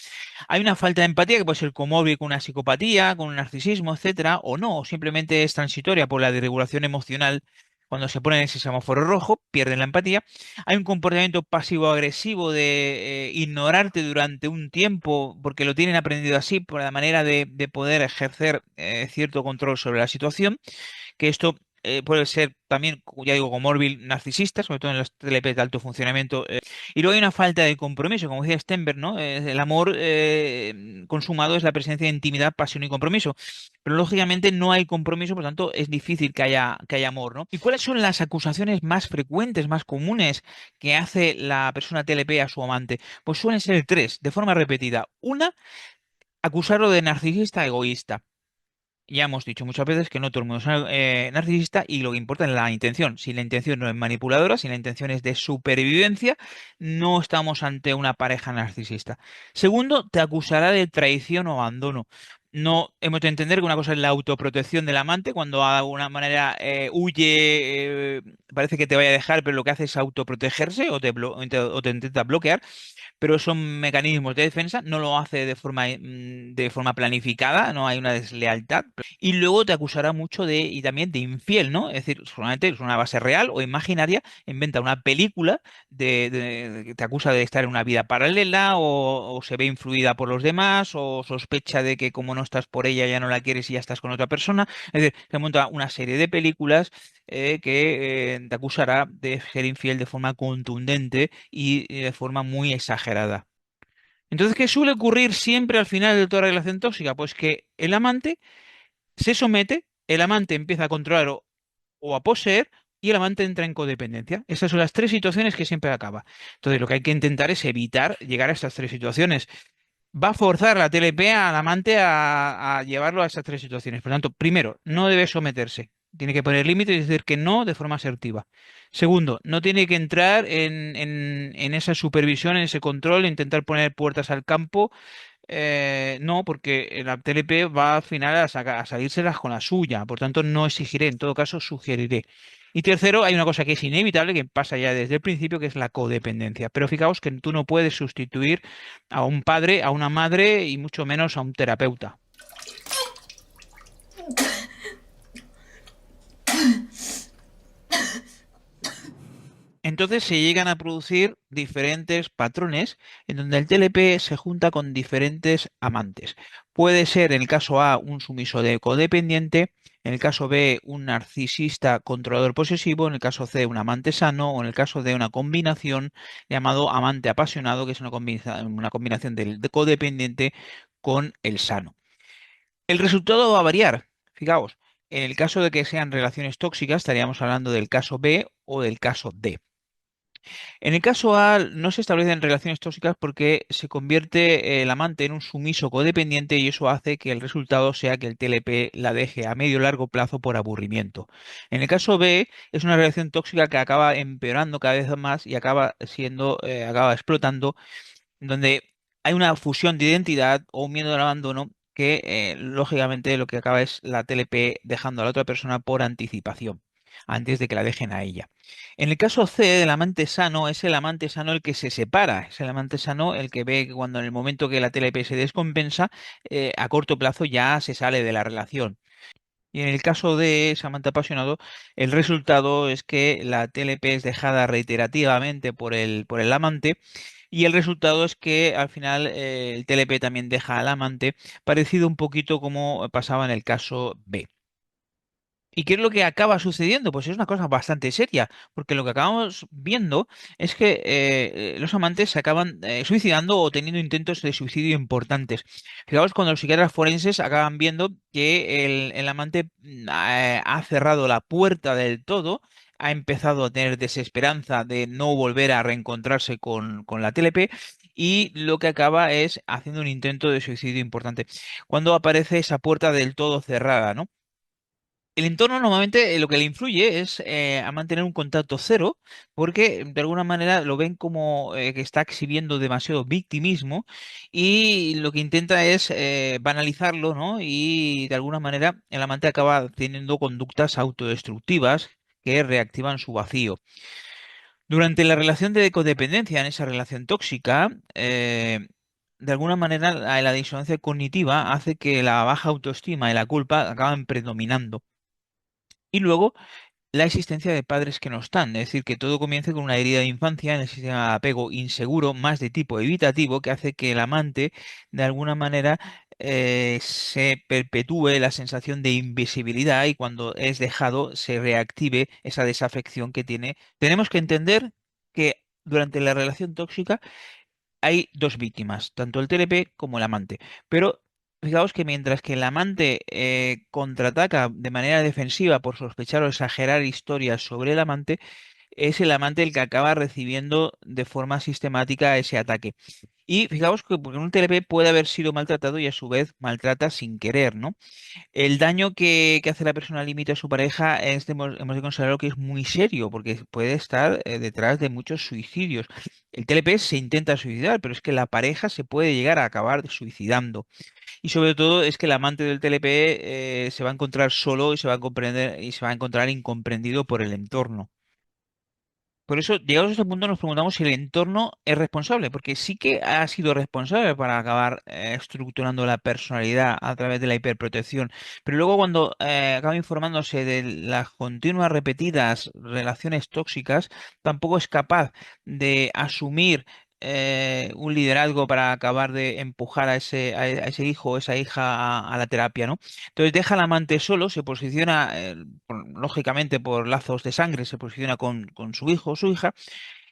Hay una falta de empatía que puede ser comorbi con una psicopatía, con un narcisismo, etcétera, o no, o simplemente es transitoria por la desregulación emocional. Cuando se pone en ese semáforo rojo, pierden la empatía. Hay un comportamiento pasivo-agresivo de ignorarte durante un tiempo porque lo tienen aprendido así, por la manera de poder ejercer cierto control sobre la situación, que esto puede ser también, ya digo, comórbil narcisista, sobre todo en los TLPs de alto funcionamiento. Y luego hay una falta de compromiso, como decía Stenberg, ¿no? El amor consumado es la presencia de intimidad, pasión y compromiso. Pero lógicamente no hay compromiso, por lo tanto es difícil que haya amor, ¿no? ¿Y cuáles son las acusaciones más frecuentes, más comunes que hace la persona TLP a su amante? Pues suelen ser tres, de forma repetida. Una, acusarlo de narcisista egoísta. Ya hemos dicho muchas veces que no todo el mundo es narcisista y lo que importa es la intención. Si la intención no es manipuladora, si la intención es de supervivencia, no estamos ante una pareja narcisista. Segundo, te acusará de traición o abandono. No hemos de entender que una cosa es la autoprotección del amante, cuando de alguna manera huye, parece que te vaya a dejar, pero lo que hace es autoprotegerse o te intenta bloquear, pero son mecanismos de defensa, no lo hace de forma planificada, no hay una deslealtad. Y luego te acusará mucho y también de infiel, ¿no? Es decir, solamente es una base real o imaginaria, inventa una película que te acusa de estar en una vida paralela o se ve influida por los demás o sospecha de que como no estás por ella ya no la quieres y ya estás con otra persona. Es decir, se monta una serie de películas que te acusará de ser infiel de forma contundente y de forma muy exagerada. Entonces, ¿qué suele ocurrir siempre al final de toda relación tóxica? Pues que el amante se somete, el amante empieza a controlar o a poseer y el amante entra en codependencia. Esas son las tres situaciones que siempre acaba. Entonces, lo que hay que intentar es evitar llegar a estas tres situaciones. Va a forzar la TLP al amante a llevarlo a estas tres situaciones. Por lo tanto, primero, no debe someterse. Tiene que poner límites y decir que no de forma asertiva. Segundo, no tiene que entrar en esa supervisión, en ese control, intentar poner puertas al campo. No, porque la TLP va al final a salírselas con la suya. Por tanto, no exigiré, en todo caso, sugeriré. Y tercero, hay una cosa que es inevitable, que pasa ya desde el principio, que es la codependencia. Pero fijaos que tú no puedes sustituir a un padre, a una madre y mucho menos a un terapeuta. Entonces se llegan a producir diferentes patrones en donde el TLP se junta con diferentes amantes. Puede ser en el caso A un sumiso de codependiente, en el caso B un narcisista controlador posesivo, en el caso C un amante sano o en el caso D una combinación llamado amante apasionado, que es una combinación del de codependiente con el sano. El resultado va a variar. Fijaos, en el caso de que sean relaciones tóxicas estaríamos hablando del caso B o del caso D. En el caso A no se establecen relaciones tóxicas porque se convierte el amante en un sumiso codependiente y eso hace que el resultado sea que el TLP la deje a medio largo plazo por aburrimiento. En el caso B es una relación tóxica que acaba empeorando cada vez más y acaba explotando, donde hay una fusión de identidad o un miedo al abandono que lógicamente lo que acaba es la TLP dejando a la otra persona por anticipación, antes de que la dejen a ella. En el caso C del amante sano, es el amante sano el que se separa, es el amante sano el que ve que cuando en el momento que la TLP se descompensa, a corto plazo ya se sale de la relación. Y en el caso de ese amante apasionado, el resultado es que la TLP es dejada reiterativamente por el amante y el resultado es que al final el TLP también deja al amante, parecido un poquito como pasaba en el caso B. ¿Y qué es lo que acaba sucediendo? Pues es una cosa bastante seria, porque lo que acabamos viendo es que los amantes se acaban suicidando o teniendo intentos de suicidio importantes. Fijaos, cuando los psiquiatras forenses acaban viendo que el amante ha cerrado la puerta del todo, ha empezado a tener desesperanza de no volver a reencontrarse con la TLP y lo que acaba es haciendo un intento de suicidio importante. Cuando aparece esa puerta del todo cerrada, ¿no? El entorno normalmente lo que le influye es a mantener un contacto cero, porque de alguna manera lo ven como que está exhibiendo demasiado victimismo y lo que intenta es banalizarlo, ¿no? Y de alguna manera el amante acaba teniendo conductas autodestructivas que reactivan su vacío. Durante la relación de codependencia, en esa relación tóxica, de alguna manera la disonancia cognitiva hace que la baja autoestima y la culpa acaben predominando. Y luego la existencia de padres que no están, es decir, que todo comience con una herida de infancia en el sistema de apego inseguro, más de tipo evitativo, que hace que el amante, de alguna manera, se perpetúe la sensación de invisibilidad y cuando es dejado se reactive esa desafección que tiene. Tenemos que entender que durante la relación tóxica hay dos víctimas, tanto el TLP como el amante. Pero fijaos que mientras que el amante contraataca de manera defensiva por sospechar o exagerar historias sobre el amante, es el amante el que acaba recibiendo de forma sistemática ese ataque. Y fijaos que porque un TLP puede haber sido maltratado y a su vez maltrata sin querer, ¿no? El daño que hace la persona límite a su pareja hemos de considerarlo que es muy serio, porque puede estar detrás de muchos suicidios. El TLP se intenta suicidar, pero es que la pareja se puede llegar a acabar suicidando. Y sobre todo es que el amante del TLP se va a encontrar solo y se va a comprender y se va a encontrar incomprendido por el entorno. Por eso, llegados a este punto, nos preguntamos si el entorno es responsable, porque sí que ha sido responsable para acabar estructurando la personalidad a través de la hiperprotección. Pero luego, cuando acaba informándose de las continuas repetidas relaciones tóxicas, tampoco es capaz de asumir un liderazgo para acabar de empujar a ese hijo o esa hija a la terapia, ¿no? Entonces deja al amante solo, se posiciona, lógicamente por lazos de sangre, se posiciona con su hijo o su hija,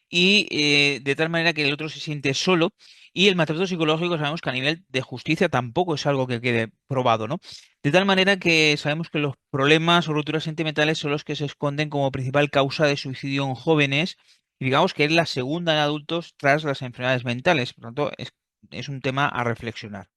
y de tal manera que el otro se siente solo. Y el maltrato psicológico sabemos que a nivel de justicia tampoco es algo que quede probado, ¿no? De tal manera que sabemos que los problemas o rupturas sentimentales son los que se esconden como principal causa de suicidio en jóvenes. Y digamos que es la segunda en adultos tras las enfermedades mentales. Por lo tanto, es un tema a reflexionar.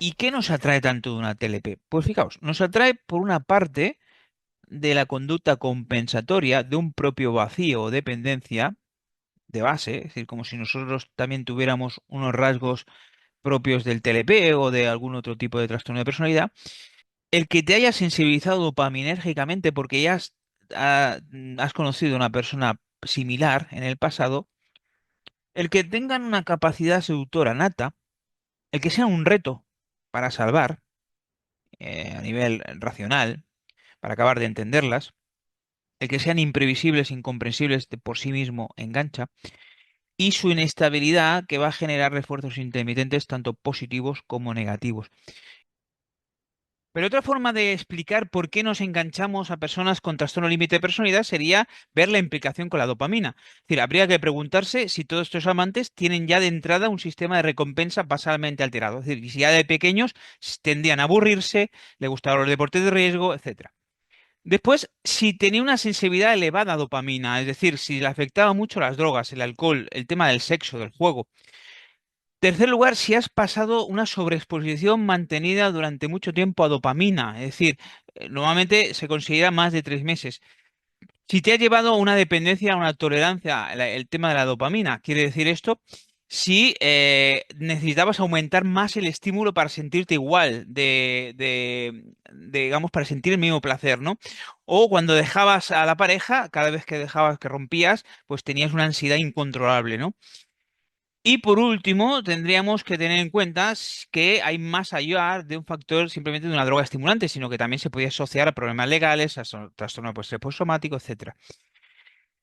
¿Y qué nos atrae tanto de una TLP? Pues fijaos, nos atrae por una parte de la conducta compensatoria de un propio vacío o dependencia de base, es decir, como si nosotros también tuviéramos unos rasgos propios del TLP o de algún otro tipo de trastorno de personalidad. El que te haya sensibilizado dopaminérgicamente porque ya has conocido a una persona similar en el pasado, el que tengan una capacidad seductora nata, el que sea un reto para salvar a nivel racional, para acabar de entenderlas, el que sean imprevisibles, incomprensibles de por sí mismo engancha, y su inestabilidad que va a generar refuerzos intermitentes tanto positivos como negativos. Pero otra forma de explicar por qué nos enganchamos a personas con trastorno límite de personalidad sería ver la implicación con la dopamina. Es decir, habría que preguntarse si todos estos amantes tienen ya de entrada un sistema de recompensa basalmente alterado. Es decir, si ya de pequeños tendían a aburrirse, le gustaban los deportes de riesgo, etcétera. Después, si tenía una sensibilidad elevada a dopamina, es decir, si le afectaba mucho las drogas, el alcohol, el tema del sexo, del juego. Tercer lugar, si has pasado una sobreexposición mantenida durante mucho tiempo a dopamina, es decir, normalmente se considera más de 3 meses. Si te ha llevado a una dependencia, a una tolerancia, el tema de la dopamina, quiere decir esto, si necesitabas aumentar más el estímulo para sentirte igual, digamos, para sentir el mismo placer, ¿no? O cuando dejabas a la pareja, cada vez que dejabas, que rompías, pues tenías una ansiedad incontrolable, ¿no? Y por último, tendríamos que tener en cuenta que hay más allá de un factor simplemente de una droga estimulante, sino que también se podía asociar a problemas legales, a trastorno pues, postraumático, etcétera.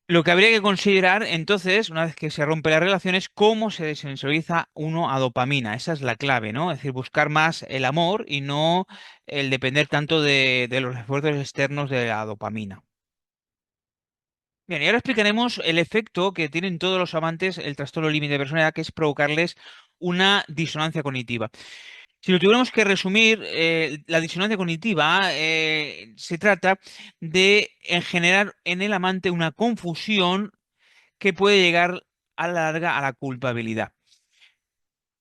Lo que habría que considerar entonces, una vez que se rompe la relación, es cómo se desensibiliza uno a dopamina. Esa es la clave, ¿no? Es decir, buscar más el amor y no el depender tanto de los esfuerzos externos de la dopamina. Bien, y ahora explicaremos el efecto que tienen todos los amantes el trastorno límite de personalidad, que es provocarles una disonancia cognitiva. Si lo tuviéramos que resumir, la disonancia cognitiva se trata de generar en el amante una confusión que puede llegar a la larga a la culpabilidad.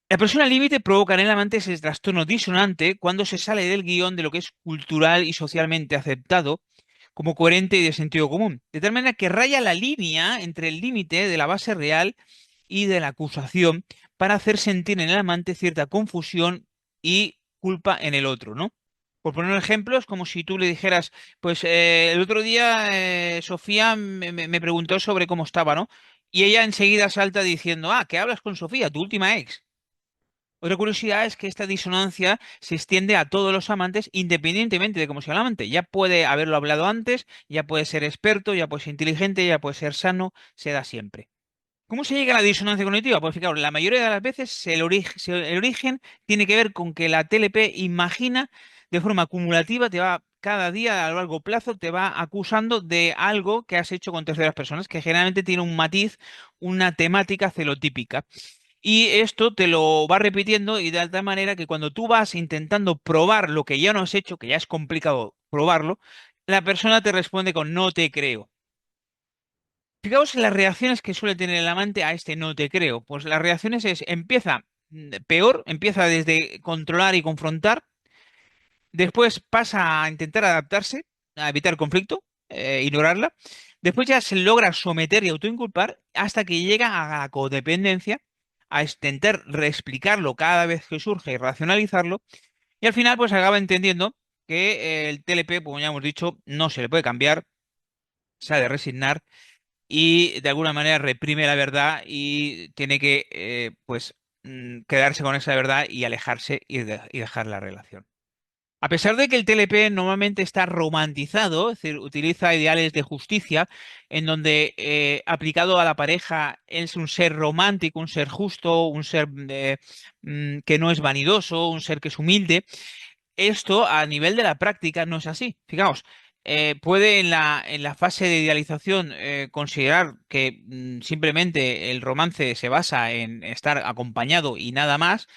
La persona límite provoca en el amante ese trastorno disonante cuando se sale del guión de lo que es cultural y socialmente aceptado como coherente y de sentido común, de tal manera que raya la línea entre el límite de la base real y de la acusación para hacer sentir en el amante cierta confusión y culpa en el otro, ¿no? Por poner un ejemplo, es como si tú le dijeras, pues el otro día Sofía me preguntó sobre cómo estaba, ¿no? Y ella enseguida salta diciendo, ah, que hablas con Sofía, tu última ex. Otra curiosidad es que esta disonancia se extiende a todos los amantes independientemente de cómo sea el amante. Ya puede haberlo hablado antes, ya puede ser experto, ya puede ser inteligente, ya puede ser sano, se da siempre. ¿Cómo se llega a la disonancia cognitiva? Pues fijaros, la mayoría de las veces el origen tiene que ver con que la TLP imagina de forma acumulativa, te va cada día a largo plazo, te va acusando de algo que has hecho con terceras personas, que generalmente tiene un matiz, una temática celotípica. Y esto te lo va repitiendo y de tal manera que cuando tú vas intentando probar lo que ya no has hecho, que ya es complicado probarlo, la persona te responde con no te creo. Fijaos en las reacciones que suele tener el amante a este no te creo. Pues las reacciones empieza peor, empieza desde controlar y confrontar, después pasa a intentar adaptarse, a evitar conflicto, ignorarla, después ya se logra someter y autoinculpar hasta que llega a la codependencia, a intentar reexplicarlo cada vez que surge y racionalizarlo, y al final pues acaba entendiendo que el TLP, como ya hemos dicho, no se le puede cambiar, se ha de resignar y de alguna manera reprime la verdad y tiene que pues quedarse con esa verdad y alejarse y dejar la relación. A pesar de que el TLP normalmente está romantizado, es decir, utiliza ideales de justicia, en donde aplicado a la pareja es un ser romántico, un ser justo, un ser que no es vanidoso, un ser que es humilde, esto a nivel de la práctica no es así. Fijaos, puede en la fase de idealización considerar que simplemente el romance se basa en estar acompañado y nada más,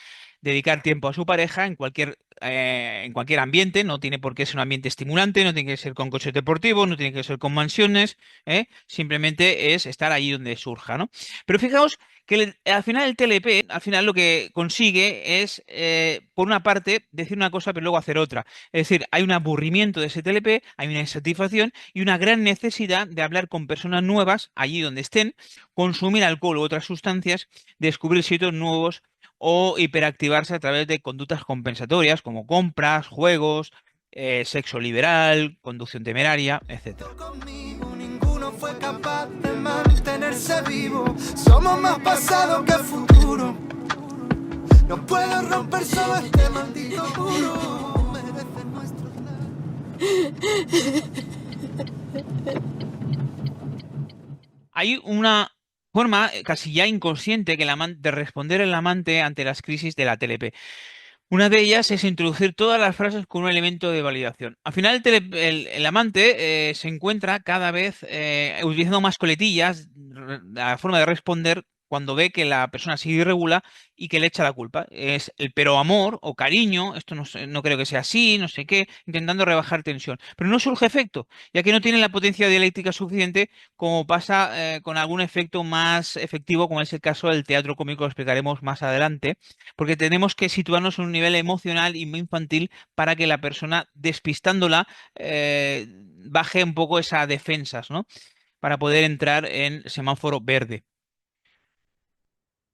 dedicar tiempo a su pareja en cualquier ambiente, no tiene por qué ser un ambiente estimulante, no tiene que ser con coches deportivos, no tiene que ser con mansiones, simplemente es estar allí donde surja, ¿no? Pero fijaos que al final el TLP, al final lo que consigue es, por una parte, decir una cosa pero luego hacer otra. Es decir, hay un aburrimiento de ese TLP, hay una insatisfacción y una gran necesidad de hablar con personas nuevas allí donde estén, consumir alcohol u otras sustancias, descubrir sitios nuevos o hiperactivarse a través de conductas compensatorias como compras, juegos, sexo liberal, conducción temeraria, etcétera. Conmigo ninguno fue capaz de mantenerse vivo. Somos más pasado que futuro. No puedo romper solo este maldito muro. Merece nuestro Hay una forma casi ya inconsciente de responder el amante ante las crisis de la TLP. Una de ellas es introducir todas las frases con un elemento de validación. Al final, el amante se encuentra cada vez utilizando más coletillas, la forma de responder cuando ve que la persona sigue irregular y que le echa la culpa. Es el pero amor o cariño, esto no creo que sea así, no sé qué, intentando rebajar tensión. Pero no surge efecto, ya que no tiene la potencia dialéctica suficiente como pasa con algún efecto más efectivo, como es el caso del teatro cómico, lo explicaremos más adelante porque tenemos que situarnos en un nivel emocional y muy infantil para que la persona, despistándola, baje un poco esas defensas, ¿no? Para poder entrar en semáforo verde.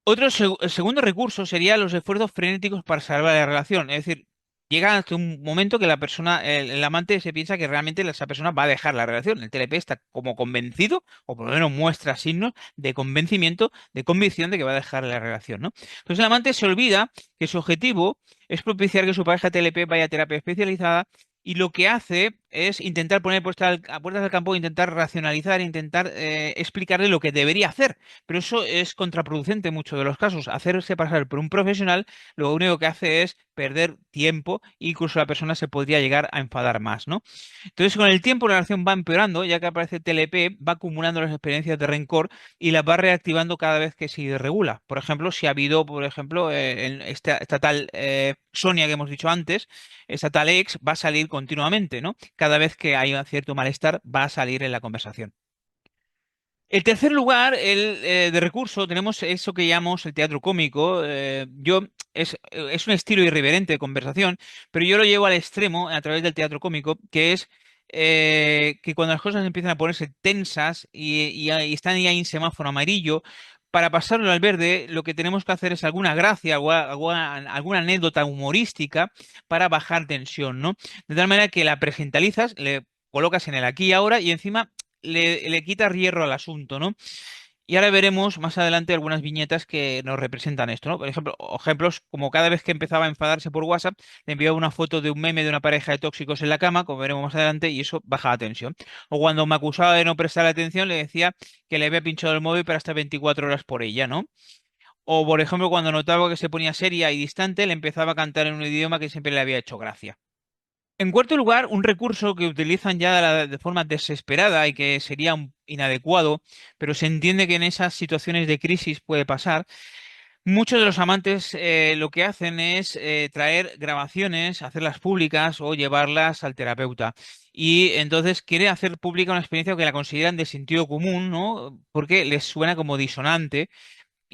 El segundo recurso sería los esfuerzos frenéticos para salvar la relación. Es decir, llega hasta un momento que la persona, el amante se piensa que realmente esa persona va a dejar la relación. El TLP está como convencido, o por lo menos muestra signos de convencimiento, de convicción de que va a dejar la relación, ¿no? Entonces el amante se olvida que su objetivo es propiciar que su pareja TLP vaya a terapia especializada y lo que hace es intentar poner a puertas del campo, intentar racionalizar, intentar explicarle lo que debería hacer. Pero eso es contraproducente en muchos de los casos. Hacerse pasar por un profesional lo único que hace es perder tiempo e incluso la persona se podría llegar a enfadar más, ¿no? Entonces, con el tiempo la relación va empeorando, ya que aparece TLP, va acumulando las experiencias de rencor y las va reactivando cada vez que se regula. Por ejemplo, si ha habido, por ejemplo, esta tal Sonia que hemos dicho antes, esa tal ex va a salir continuamente, ¿no? Cada vez que hay un cierto malestar, va a salir en la conversación. El tercer lugar, de recurso, tenemos eso que llamamos el teatro cómico. Es un estilo irreverente de conversación, pero yo lo llevo al extremo a través del teatro cómico, que es que cuando las cosas empiezan a ponerse tensas y están ahí en semáforo amarillo, para pasarlo al verde, lo que tenemos que hacer es alguna gracia o alguna anécdota humorística para bajar tensión, ¿no? De tal manera que la presentalizas, le colocas en el aquí y ahora y encima le quitas hierro al asunto, ¿no? Y ahora veremos más adelante algunas viñetas que nos representan esto, ¿no? Por ejemplo, ejemplos como cada vez que empezaba a enfadarse por WhatsApp, le enviaba una foto de un meme de una pareja de tóxicos en la cama, como veremos más adelante, y eso baja la tensión. O cuando me acusaba de no prestar atención, le decía que le había pinchado el móvil para estar 24 horas por ella, ¿no? O, por ejemplo, cuando notaba que se ponía seria y distante, le empezaba a cantar en un idioma que siempre le había hecho gracia. En cuarto lugar, un recurso que utilizan ya de forma desesperada y que sería inadecuado, pero se entiende que en esas situaciones de crisis puede pasar. Muchos de los amantes lo que hacen es traer grabaciones, hacerlas públicas o llevarlas al terapeuta. Y entonces quiere hacer pública una experiencia que la consideran de sentido común, ¿no? Porque les suena como disonante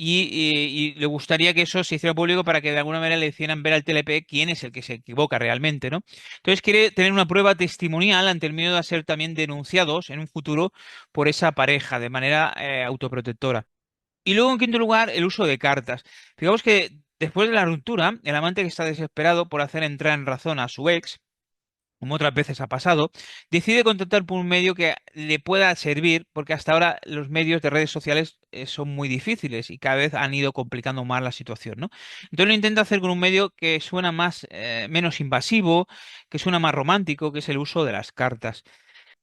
y le gustaría que eso se hiciera público para que de alguna manera le hicieran ver al TLP quién es el que se equivoca realmente, ¿no? Entonces quiere tener una prueba testimonial ante el miedo a ser también denunciados en un futuro por esa pareja de manera autoprotectora. Y luego, en quinto lugar, el uso de cartas. Digamos que después de la ruptura, el amante que está desesperado por hacer entrar en razón a su ex, como otras veces ha pasado, decide contactar por un medio que le pueda servir, porque hasta ahora los medios de redes sociales son muy difíciles y cada vez han ido complicando más la situación, ¿no? Entonces lo intenta hacer con un medio que suena más, menos invasivo, que suena más romántico, que es el uso de las cartas.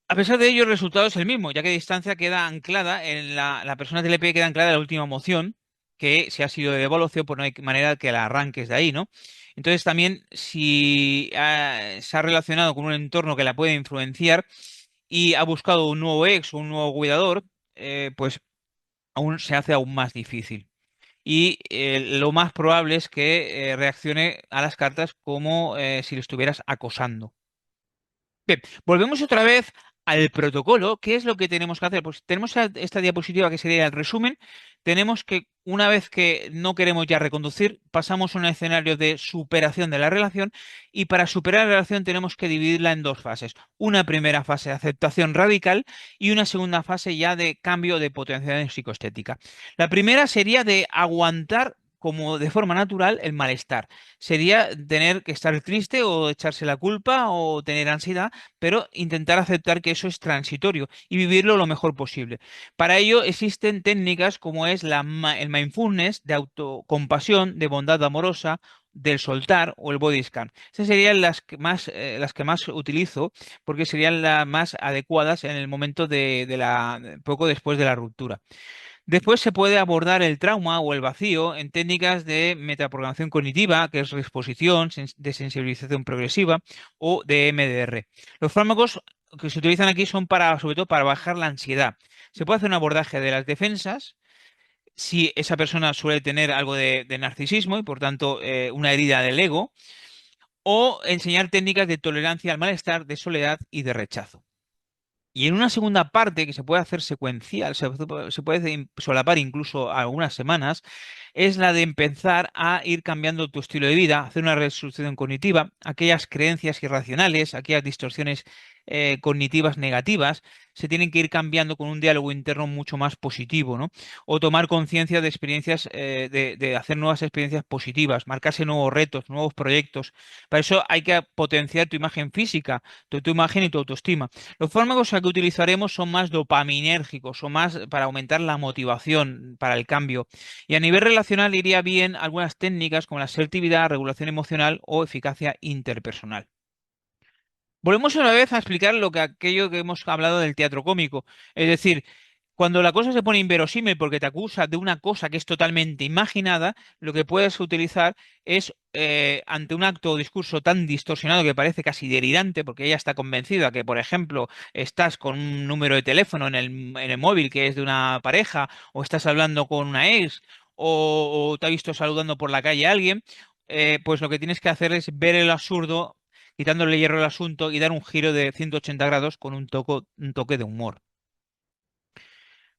A pesar de ello, el resultado es el mismo, ya que distancia queda anclada en la persona TLP queda anclada en la última moción, que si ha sido de devolución, pues no hay manera que la arranques de ahí, ¿no? Entonces también si se ha relacionado con un entorno que la puede influenciar y ha buscado un nuevo ex o un nuevo cuidador, pues aún se hace aún más difícil. Y lo más probable es que reaccione a las cartas como si lo estuvieras acosando. Bien, volvemos otra vez al protocolo. ¿Qué es lo que tenemos que hacer? Pues tenemos esta diapositiva que sería el resumen. Tenemos que, una vez que no queremos ya reconducir, pasamos a un escenario de superación de la relación y para superar la relación tenemos que dividirla en dos fases. Una primera fase de aceptación radical y una segunda fase ya de cambio de potenciación psicoestética. La primera sería de aguantar como de forma natural el malestar. Sería tener que estar triste o echarse la culpa o tener ansiedad, pero intentar aceptar que eso es transitorio y vivirlo lo mejor posible. Para ello existen técnicas como es el mindfulness, de autocompasión, de bondad amorosa, del soltar o el body scan. Esas serían las que más utilizo porque serían las más adecuadas en el momento poco después de la ruptura. Después se puede abordar el trauma o el vacío en técnicas de metaprogramación cognitiva, que es reexposición, de sensibilización progresiva o de MDR. Los fármacos que se utilizan aquí son para, sobre todo, para bajar la ansiedad. Se puede hacer un abordaje de las defensas si esa persona suele tener algo de narcisismo y, por tanto, una herida del ego, o enseñar técnicas de tolerancia al malestar, de soledad y de rechazo. Y en una segunda parte, que se puede hacer secuencial, se puede solapar incluso algunas semanas, es la de empezar a ir cambiando tu estilo de vida, hacer una reestructuración cognitiva, aquellas creencias irracionales, aquellas distorsiones cognitivas negativas, se tienen que ir cambiando con un diálogo interno mucho más positivo, ¿no? O tomar conciencia de experiencias, de hacer nuevas experiencias positivas, marcarse nuevos retos, nuevos proyectos. Para eso hay que potenciar tu imagen física, tu imagen y tu autoestima. Los fármacos que utilizaremos son más dopaminérgicos, son más para aumentar la motivación para el cambio. Y a nivel relacional iría bien algunas técnicas como la asertividad, regulación emocional o eficacia interpersonal. Volvemos una vez a explicar aquello que hemos hablado del teatro cómico. Es decir, cuando la cosa se pone inverosímil porque te acusa de una cosa que es totalmente imaginada, lo que puedes utilizar es, ante un acto o discurso tan distorsionado que parece casi delirante, porque ella está convencida que, por ejemplo, estás con un número de teléfono en el móvil que es de una pareja, o estás hablando con una ex, o te ha visto saludando por la calle a alguien, pues lo que tienes que hacer es ver el absurdo, quitándole hierro al asunto y dar un giro de 180 grados con un toque de humor.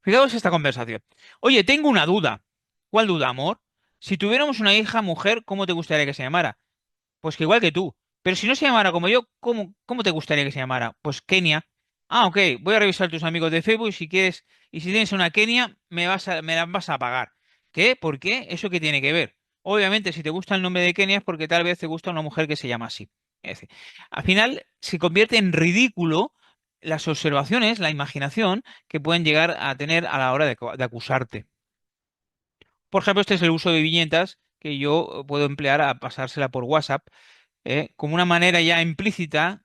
Fijaos esta conversación. Oye, tengo una duda. ¿Cuál duda, amor? Si tuviéramos una hija mujer, ¿cómo te gustaría que se llamara? Pues que igual que tú. Pero si no se llamara como yo, ¿cómo te gustaría que se llamara? Pues Kenia. Ah, ok. Voy a revisar tus amigos de Facebook si quieres. Y si tienes una Kenia, me la vas a pagar. ¿Qué? ¿Por qué? ¿Eso qué tiene que ver? Obviamente, si te gusta el nombre de Kenia es porque tal vez te gusta una mujer que se llama así. Es decir, al final se convierte en ridículo las observaciones, la imaginación que pueden llegar a tener a la hora de acusarte. Por ejemplo, este es el uso de viñetas que yo puedo emplear a pasársela por WhatsApp, como una manera ya implícita,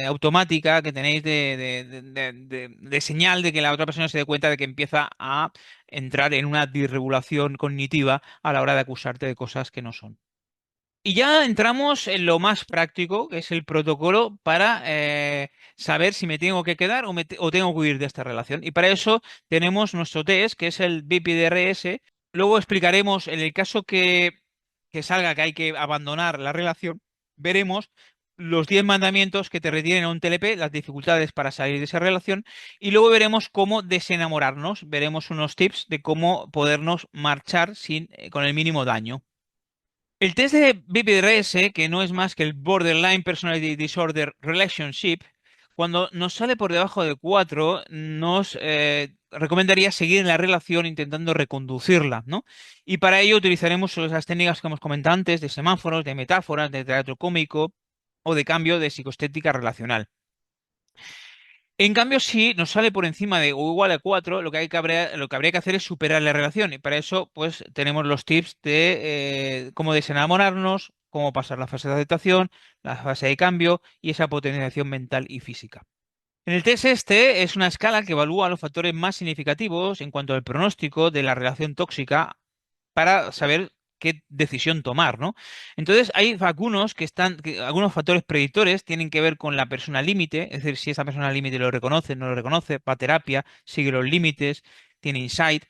automática, que tenéis de señal de que la otra persona se dé cuenta de que empieza a entrar en una disregulación cognitiva a la hora de acusarte de cosas que no son. Y ya entramos en lo más práctico, que es el protocolo para saber si me tengo que quedar o tengo que huir de esta relación. Y para eso tenemos nuestro test, que es el BPDRS. Luego explicaremos, en el caso que salga que hay que abandonar la relación, veremos los 10 mandamientos que te retienen a un TLP, las dificultades para salir de esa relación, y luego veremos cómo desenamorarnos, veremos unos tips de cómo podernos marchar con el mínimo daño. El test de BPRS, que no es más que el Borderline Personality Disorder Relationship, cuando nos sale por debajo de 4, nos recomendaría seguir en la relación intentando reconducirla, ¿no? Y para ello utilizaremos esas técnicas que hemos comentado antes, de semáforos, de metáforas, de teatro cómico o de cambio de psicoestética relacional. En cambio, si nos sale por encima de o igual a 4, lo que habría que hacer es superar la relación. Y para eso, pues, tenemos los tips de cómo desenamorarnos, cómo pasar la fase de aceptación, la fase de cambio y esa potenciación mental y física. En el test este es una escala que evalúa los factores más significativos en cuanto al pronóstico de la relación tóxica para saber qué decisión tomar, ¿no? Entonces, hay algunos factores predictores tienen que ver con la persona límite, es decir, si esa persona límite lo reconoce, no lo reconoce, va a terapia, sigue los límites, tiene insight.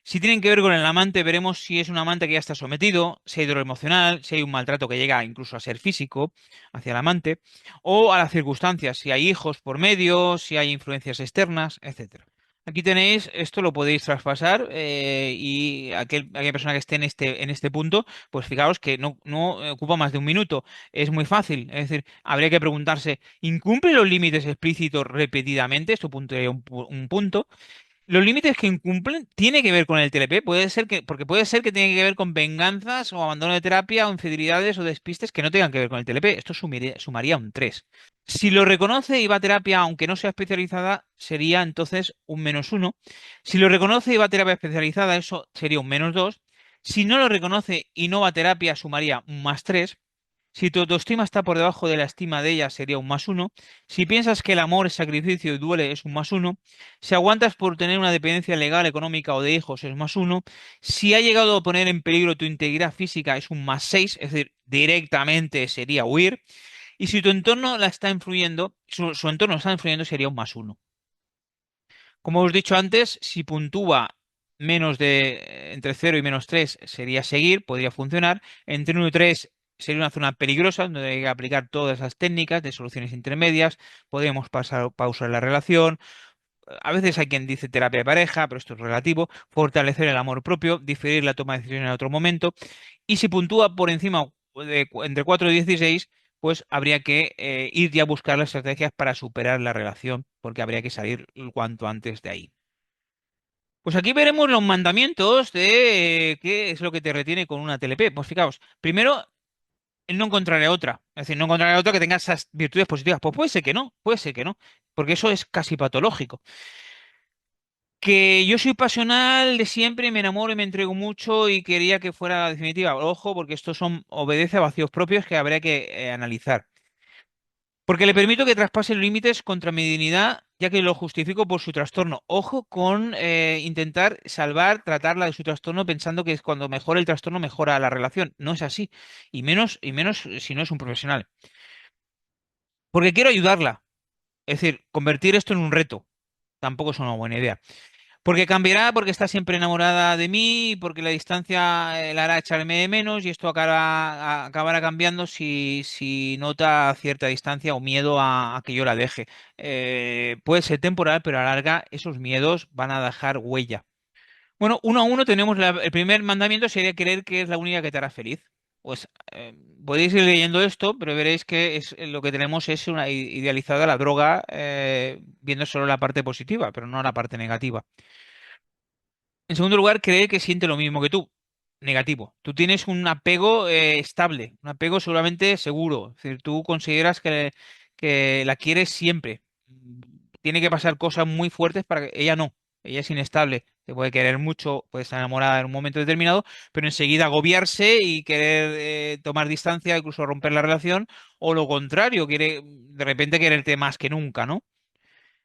Si tienen que ver con el amante, veremos si es un amante que ya está sometido, si hay dolor emocional, si hay un maltrato que llega incluso a ser físico hacia el amante, o a las circunstancias, si hay hijos por medio, si hay influencias externas, etcétera. Aquí tenéis, esto lo podéis traspasar y aquella persona que esté en este punto, pues fijaos que no ocupa más de un minuto. Es muy fácil. Es decir, habría que preguntarse, ¿incumple los límites explícitos repetidamente? Esto puntuaría un punto. Los límites que incumplen tiene que ver con el TLP, porque puede ser que tenga que ver con venganzas o abandono de terapia o infidelidades o despistes que no tengan que ver con el TLP. Esto sumaría un 3. Si lo reconoce y va a terapia, aunque no sea especializada, sería entonces un -1. Si lo reconoce y va a terapia especializada, eso sería un -2. Si no lo reconoce y no va a terapia, sumaría un +3. Si tu autoestima está por debajo de la estima de ella, sería un +1. Si piensas que el amor es sacrificio y duele, es un +1. Si aguantas por tener una dependencia legal, económica o de hijos, es +1. Si ha llegado a poner en peligro tu integridad física, es un +6, es decir, directamente sería huir. Y si tu entorno la está influyendo, su entorno está influyendo, sería un +1. Como os he dicho antes, si puntúa entre 0 y -3 sería seguir, podría funcionar. Entre 1 y 3 sería una zona peligrosa donde hay que aplicar todas esas técnicas de soluciones intermedias. Podríamos pausar la relación. A veces hay quien dice terapia de pareja, pero esto es relativo. Fortalecer el amor propio, diferir la toma de decisiones en otro momento. Y si puntúa por encima entre 4 y 16, pues habría que ir ya a buscar las estrategias para superar la relación, porque habría que salir cuanto antes de ahí. Pues aquí veremos los mandamientos de qué es lo que te retiene con una TLP. Pues fijaos, primero, el no encontraré otra. Es decir, no encontraré otra que tenga esas virtudes positivas. Pues puede ser que no, porque eso es casi patológico. Que yo soy pasional de siempre, me enamoro y me entrego mucho y quería que fuera definitiva. Ojo, porque obedece a vacíos propios que habría que analizar. Porque le permito que traspase los límites contra mi dignidad, ya que lo justifico por su trastorno. Ojo con intentar tratarla de su trastorno pensando que es cuando mejora el trastorno mejora la relación. No es así. Y menos si no es un profesional. Porque quiero ayudarla. Es decir, convertir esto en un reto. Tampoco es una buena idea. Porque cambiará, porque está siempre enamorada de mí, porque la distancia la hará echarme de menos y esto acabará cambiando si nota cierta distancia o miedo a que yo la deje. Puede ser temporal, pero a la larga esos miedos van a dejar huella. Bueno, uno a uno tenemos el primer mandamiento sería creer que es la única que te hará feliz. Pues podéis ir leyendo esto, pero veréis que lo que tenemos es una idealizada la droga, viendo solo la parte positiva, pero no la parte negativa. En segundo lugar, cree que siente lo mismo que tú. Negativo. Tú tienes un apego estable, un apego seguramente seguro. Es decir, tú consideras que la quieres siempre. tiene que pasar cosas muy fuertes para que ella no. Ella es inestable, te puede querer mucho, puede estar enamorada en un momento determinado, pero enseguida agobiarse y querer tomar distancia, incluso romper la relación, o lo contrario, quiere de repente quererte más que nunca, ¿no?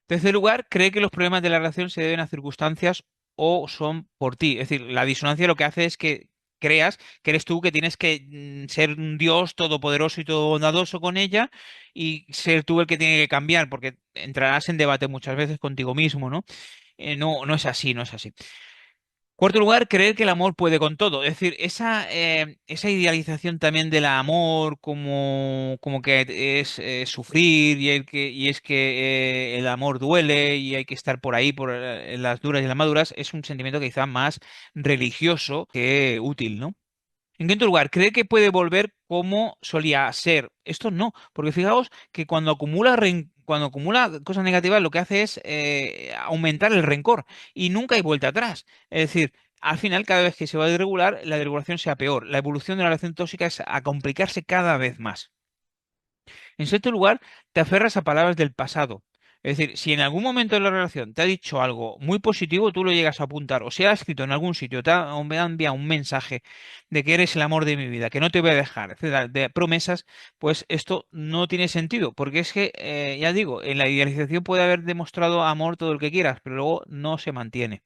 En tercer lugar, cree que los problemas de la relación se deben a circunstancias o son por ti. Es decir, la disonancia lo que hace es que creas que eres tú que tienes que ser un Dios todopoderoso y todo bondadoso con ella y ser tú el que tiene que cambiar, porque entrarás en debate muchas veces contigo mismo, ¿no? No, no es así, no es así. Cuarto lugar, creer que el amor puede con todo. Es decir, esa idealización también del amor como que es sufrir y es que el amor duele y hay que estar por ahí, en las duras y las maduras, es un sentimiento quizá más religioso que útil, ¿no? En quinto lugar, cree que puede volver como solía ser. Esto no, porque fijaos que cuando acumula cosas negativas, lo que hace es aumentar el rencor y nunca hay vuelta atrás. Es decir, al final, cada vez que se va a desregular, la desregulación sea peor. La evolución de la relación tóxica es a complicarse cada vez más. En sexto lugar, te aferras a palabras del pasado. Es decir, si en algún momento de la relación te ha dicho algo muy positivo, tú lo llegas a apuntar, o si ha escrito en algún sitio, o me ha enviado un mensaje de que eres el amor de mi vida, que no te voy a dejar, etcétera, de promesas, pues esto no tiene sentido, porque es que, ya digo, en la idealización puede haber demostrado amor todo el que quieras, pero luego no se mantiene.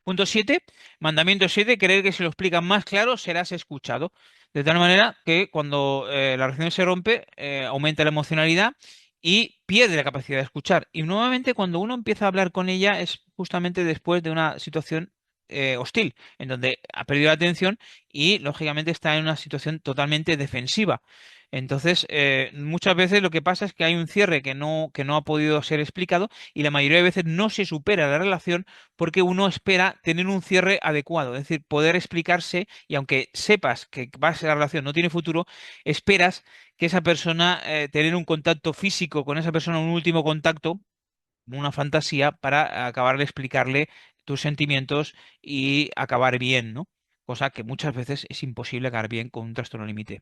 Punto 7, mandamiento 7, creer que si lo explican más claro serás escuchado. De tal manera que cuando la relación se rompe, aumenta la emocionalidad y pierde la capacidad de escuchar. Y nuevamente cuando uno empieza a hablar con ella es justamente después de una situación hostil, en donde ha perdido la atención y lógicamente está en una situación totalmente defensiva. Entonces, muchas veces lo que pasa es que hay un cierre que no ha podido ser explicado y la mayoría de veces no se supera la relación porque uno espera tener un cierre adecuado, es decir, poder explicarse y aunque sepas que la relación no tiene futuro, esperas que esa persona, tener un contacto físico con esa persona, un último contacto, una fantasía para acabar de explicarle tus sentimientos y acabar bien, ¿no? Cosa que muchas veces es imposible acabar bien con un trastorno límite.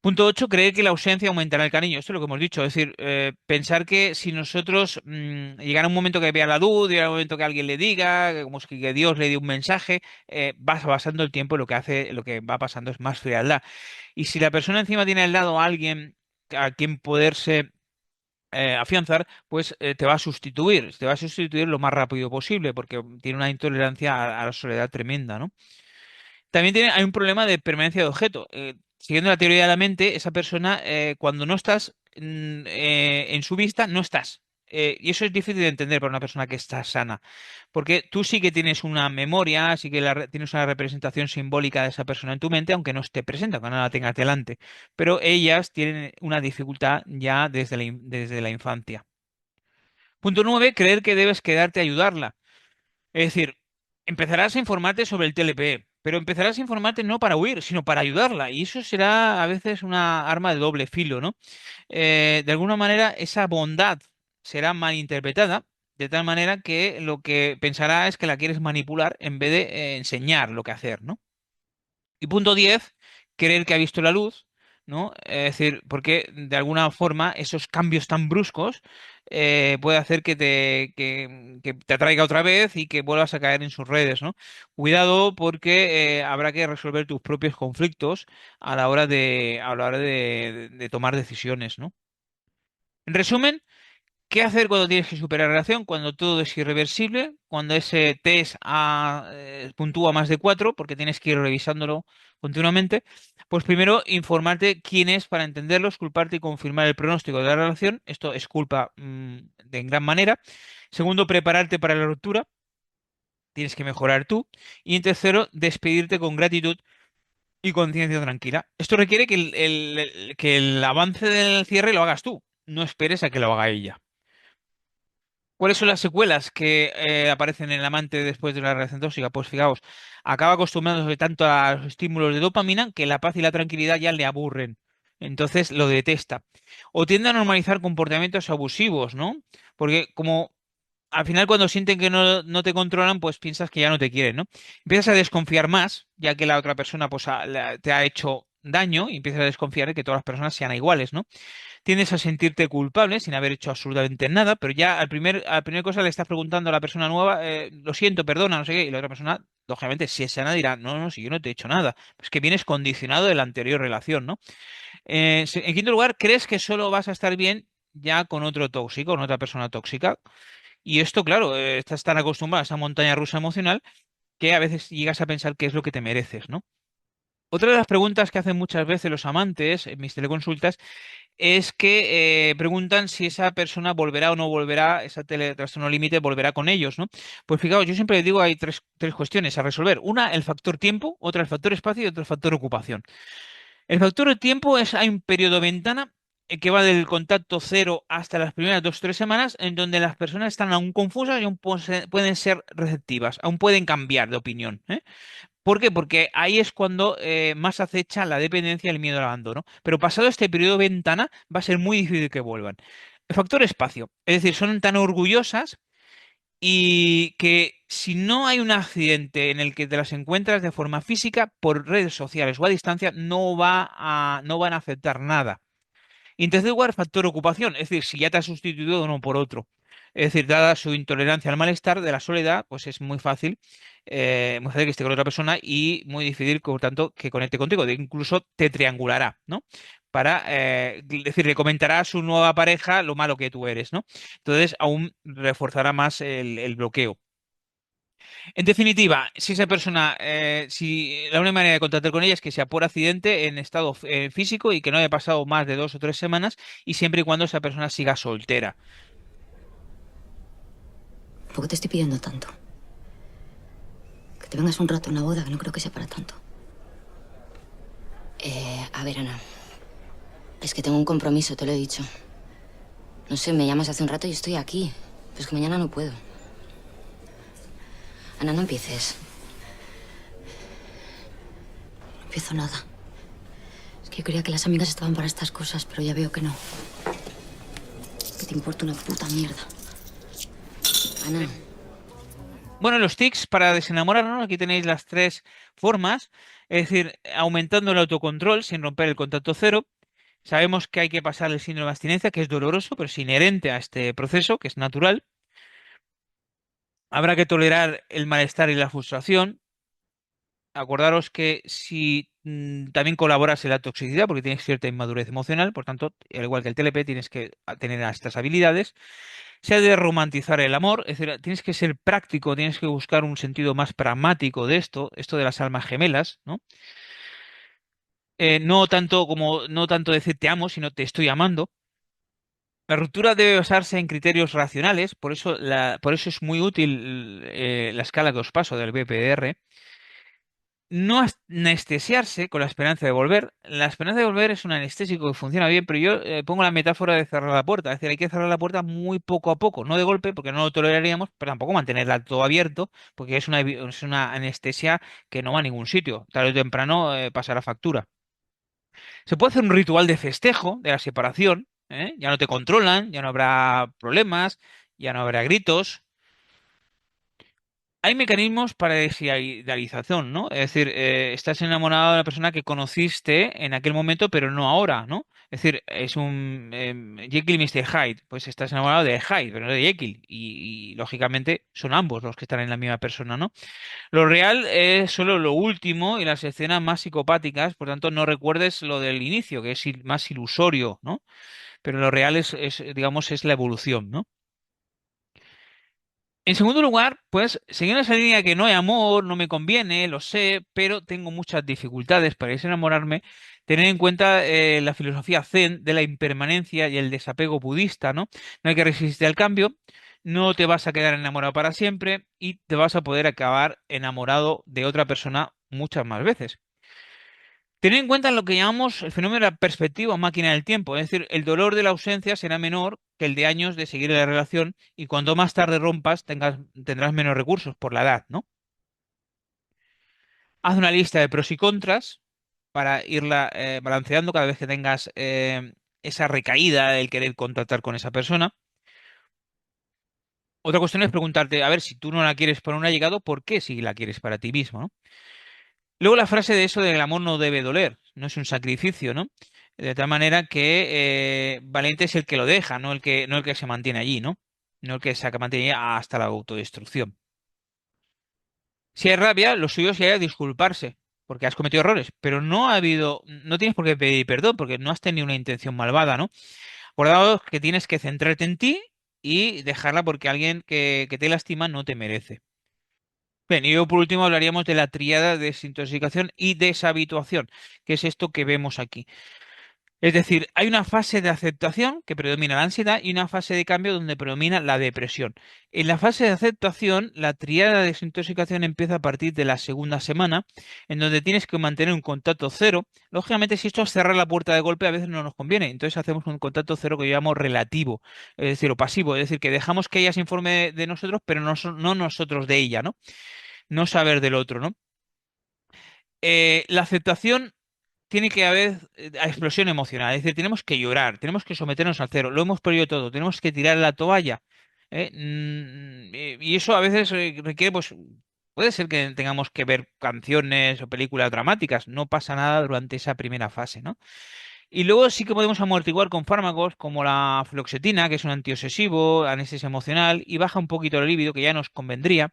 Punto 8, creer que la ausencia aumentará el cariño. Esto es lo que hemos dicho. Es decir, pensar que si nosotros llegara un momento que vea la luz, llegara un momento que alguien le diga, como es que Dios le dé un mensaje, vas pasando el tiempo y lo que va pasando es más frialdad. Y si la persona encima tiene al lado a alguien a quien poderse afianzar, pues te va a sustituir lo más rápido posible, porque tiene una intolerancia a la soledad tremenda, ¿no? También hay un problema de permanencia de objeto. Siguiendo la teoría de la mente, esa persona, cuando no estás en su vista, no estás. Y eso es difícil de entender para una persona que está sana, porque tú sí que tienes una memoria, sí que tienes una representación simbólica de esa persona en tu mente, aunque no esté presente, aunque no la tengas delante. Pero ellas tienen una dificultad ya desde la infancia. Punto 9, creer que debes quedarte a ayudarla. Es decir, empezarás a informarte sobre el TLP, pero empezarás a informarte no para huir, sino para ayudarla. Y eso será a veces una arma de doble filo, ¿no? De alguna manera, esa bondad será malinterpretada, de tal manera que lo que pensará es que la quieres manipular en vez de enseñar lo que hacer, ¿no? Y punto 10, creer que ha visto la luz, ¿no? Es decir, porque de alguna forma esos cambios tan bruscos puede hacer que te atraiga otra vez y que vuelvas a caer en sus redes, ¿no? Cuidado porque habrá que resolver tus propios conflictos a la hora de tomar decisiones, ¿no? En resumen, ¿qué hacer cuando tienes que superar la relación? Cuando todo es irreversible, cuando ese test puntúa más de 4, porque tienes que ir revisándolo continuamente. Pues primero, informarte quién es para entenderlo, culparte y confirmar el pronóstico de la relación. Esto es culpa de en gran manera. Segundo, prepararte para la ruptura. Tienes que mejorar tú. Y en tercero, despedirte con gratitud y conciencia tranquila. Esto requiere que el avance del cierre lo hagas tú. No esperes a que lo haga ella. ¿Cuáles son las secuelas que aparecen en el amante después de la relación tóxica? Pues fijaos, acaba acostumbrándose tanto a los estímulos de dopamina que la paz y la tranquilidad ya le aburren. Entonces lo detesta. O tiende a normalizar comportamientos abusivos, ¿no? Porque como al final cuando sienten que no te controlan, pues piensas que ya no te quieren, ¿no? Empiezas a desconfiar más, ya que la otra persona pues, te ha hecho daño y empiezas a desconfiar de que todas las personas sean iguales, ¿no? Tiendes a sentirte culpable sin haber hecho absolutamente nada, pero ya a la primera cosa le estás preguntando a la persona nueva, lo siento, perdona, no sé qué, y la otra persona, lógicamente, si es sana, dirá, no, no, si yo no te he hecho nada. Es que vienes condicionado de la anterior relación, ¿no? En quinto lugar, crees que solo vas a estar bien ya con otro tóxico, con otra persona tóxica. Y esto, claro, estás tan acostumbrado a esa montaña rusa emocional que a veces llegas a pensar qué es lo que te mereces, ¿no? Otra de las preguntas que hacen muchas veces los amantes en mis teleconsultas es que preguntan si esa persona volverá o no volverá, esa trastorno límite volverá con ellos, ¿no? Pues fijaos, yo siempre les digo hay tres cuestiones a resolver. Una, el factor tiempo, otra, el factor espacio y otro, el factor ocupación. El factor de tiempo es, hay un periodo ventana que va del contacto cero hasta las primeras 2 o 3 semanas, en donde las personas están aún confusas y aún pueden ser receptivas, aún pueden cambiar de opinión, ¿eh? ¿Por qué? Porque ahí es cuando más acecha la dependencia y el miedo al abandono. Pero pasado este periodo ventana, va a ser muy difícil que vuelvan. El factor espacio, es decir, son tan orgullosas y que si no hay un accidente en el que te las encuentras de forma física, por redes sociales o a distancia, no van a aceptar nada. Y en tercer lugar, factor ocupación, es decir, si ya te has sustituido uno por otro. Es decir, dada su intolerancia al malestar de la soledad, pues es muy fácil que esté con otra persona y muy difícil, por tanto, que conecte contigo. Incluso te triangulará, ¿no? Para, decir, le comentará a su nueva pareja lo malo que tú eres, ¿no? Entonces, aún reforzará más el bloqueo. En definitiva, si esa persona, si la única manera de contactar con ella es que sea por accidente en estado físico y que no haya pasado más de 2 o 3 semanas y siempre y cuando esa persona siga soltera. ¿Por qué te estoy pidiendo tanto? Que te vengas un rato a una boda, que no creo que sea para tanto. A ver, Ana. Es que tengo un compromiso, te lo he dicho. No sé, me llamas hace un rato y estoy aquí. Pero es que mañana no puedo. Ana, no empieces. No empiezo nada. Es que yo creía que las amigas estaban para estas cosas, pero ya veo que no. Que te importa una puta mierda. Ana. Bueno, los tics para desenamorarnos, aquí tenéis las 3 formas, es decir, aumentando el autocontrol sin romper el contacto cero. Sabemos que hay que pasar el síndrome de abstinencia, que es doloroso, pero es inherente a este proceso, que es natural. Habrá que tolerar el malestar y la frustración. Acordaros que si también colaboras en la toxicidad, porque tienes cierta inmadurez emocional, por tanto, al igual que el TLP, tienes que tener estas habilidades. Se ha de romantizar el amor, es decir, tienes que ser práctico, tienes que buscar un sentido más pragmático de esto de las almas gemelas, ¿no? No tanto decir te amo, sino te estoy amando. La ruptura debe basarse en criterios racionales, por eso es muy útil la escala que os paso del BPR. No anestesiarse con la esperanza de volver. La esperanza de volver es un anestésico que funciona bien, pero yo pongo la metáfora de cerrar la puerta. Es decir, hay que cerrar la puerta muy poco a poco, no de golpe, porque no lo toleraríamos, pero tampoco mantenerla todo abierto, porque es una anestesia que no va a ningún sitio. Tarde o temprano pasará factura. Se puede hacer un ritual de festejo de la separación, ¿eh? Ya no te controlan, ya no habrá problemas, ya no habrá gritos. Hay mecanismos para desidealización, ¿no? Es decir, estás enamorado de la persona que conociste en aquel momento, pero no ahora, ¿no? Es decir, es un Jekyll y Mr. Hyde. Pues estás enamorado de Hyde, pero no de Jekyll. Y, lógicamente son ambos los que están en la misma persona, ¿no? Lo real es solo lo último y las escenas más psicopáticas, por tanto, no recuerdes lo del inicio, que es más ilusorio, ¿no? Pero lo real digamos, es la evolución, ¿no? En segundo lugar, pues, siguiendo esa línea que no hay amor, no me conviene, lo sé, pero tengo muchas dificultades para enamorarme, tener en cuenta la filosofía zen de la impermanencia y el desapego budista, ¿no? No hay que resistir al cambio, no te vas a quedar enamorado para siempre y te vas a poder acabar enamorado de otra persona muchas más veces. Tener en cuenta lo que llamamos el fenómeno de la perspectiva o máquina del tiempo, es decir, el dolor de la ausencia será menor que el de años de seguir la relación y cuanto más tarde rompas tendrás menos recursos por la edad, ¿no? Haz una lista de pros y contras para irla balanceando cada vez que tengas esa recaída del querer contactar con esa persona. Otra cuestión es preguntarte, a ver, si tú no la quieres para un allegado, ¿por qué si la quieres para ti mismo, ¿no? Luego la frase de eso del amor no debe doler, no es un sacrificio, ¿no? De tal manera que valiente es el que lo deja, no el que se mantiene allí, ¿no? No el que se mantiene allí hasta la autodestrucción. Si hay rabia, lo suyo sería disculparse, porque has cometido errores, pero no tienes por qué pedir perdón, porque no has tenido una intención malvada, ¿no? Por lado que tienes que centrarte en ti y dejarla porque alguien que te lastima no te merece. Bien, y luego por último hablaríamos de la tríada de desintoxicación y deshabituación, que es esto que vemos aquí. Es decir, hay una fase de aceptación que predomina la ansiedad y una fase de cambio donde predomina la depresión. En la fase de aceptación, la tríada de desintoxicación empieza a partir de la segunda semana, en donde tienes que mantener un contacto cero. Lógicamente, si esto es cerrar la puerta de golpe, a veces no nos conviene. Entonces hacemos un contacto cero que yo llamo relativo, es decir, o pasivo, es decir, que dejamos que ella se informe de nosotros, pero no nosotros de ella, ¿no? No saber del otro, ¿no? La aceptación tiene que haber explosión emocional, es decir, tenemos que llorar, tenemos que someternos al cero, lo hemos perdido todo, tenemos que tirar la toalla. Y eso a veces requiere, pues, puede ser que tengamos que ver canciones o películas dramáticas, no pasa nada durante esa primera fase, ¿no? Y luego sí que podemos amortiguar con fármacos como la fluoxetina, que es un antiobsesivo, anestesia emocional, y baja un poquito el libido, que ya nos convendría.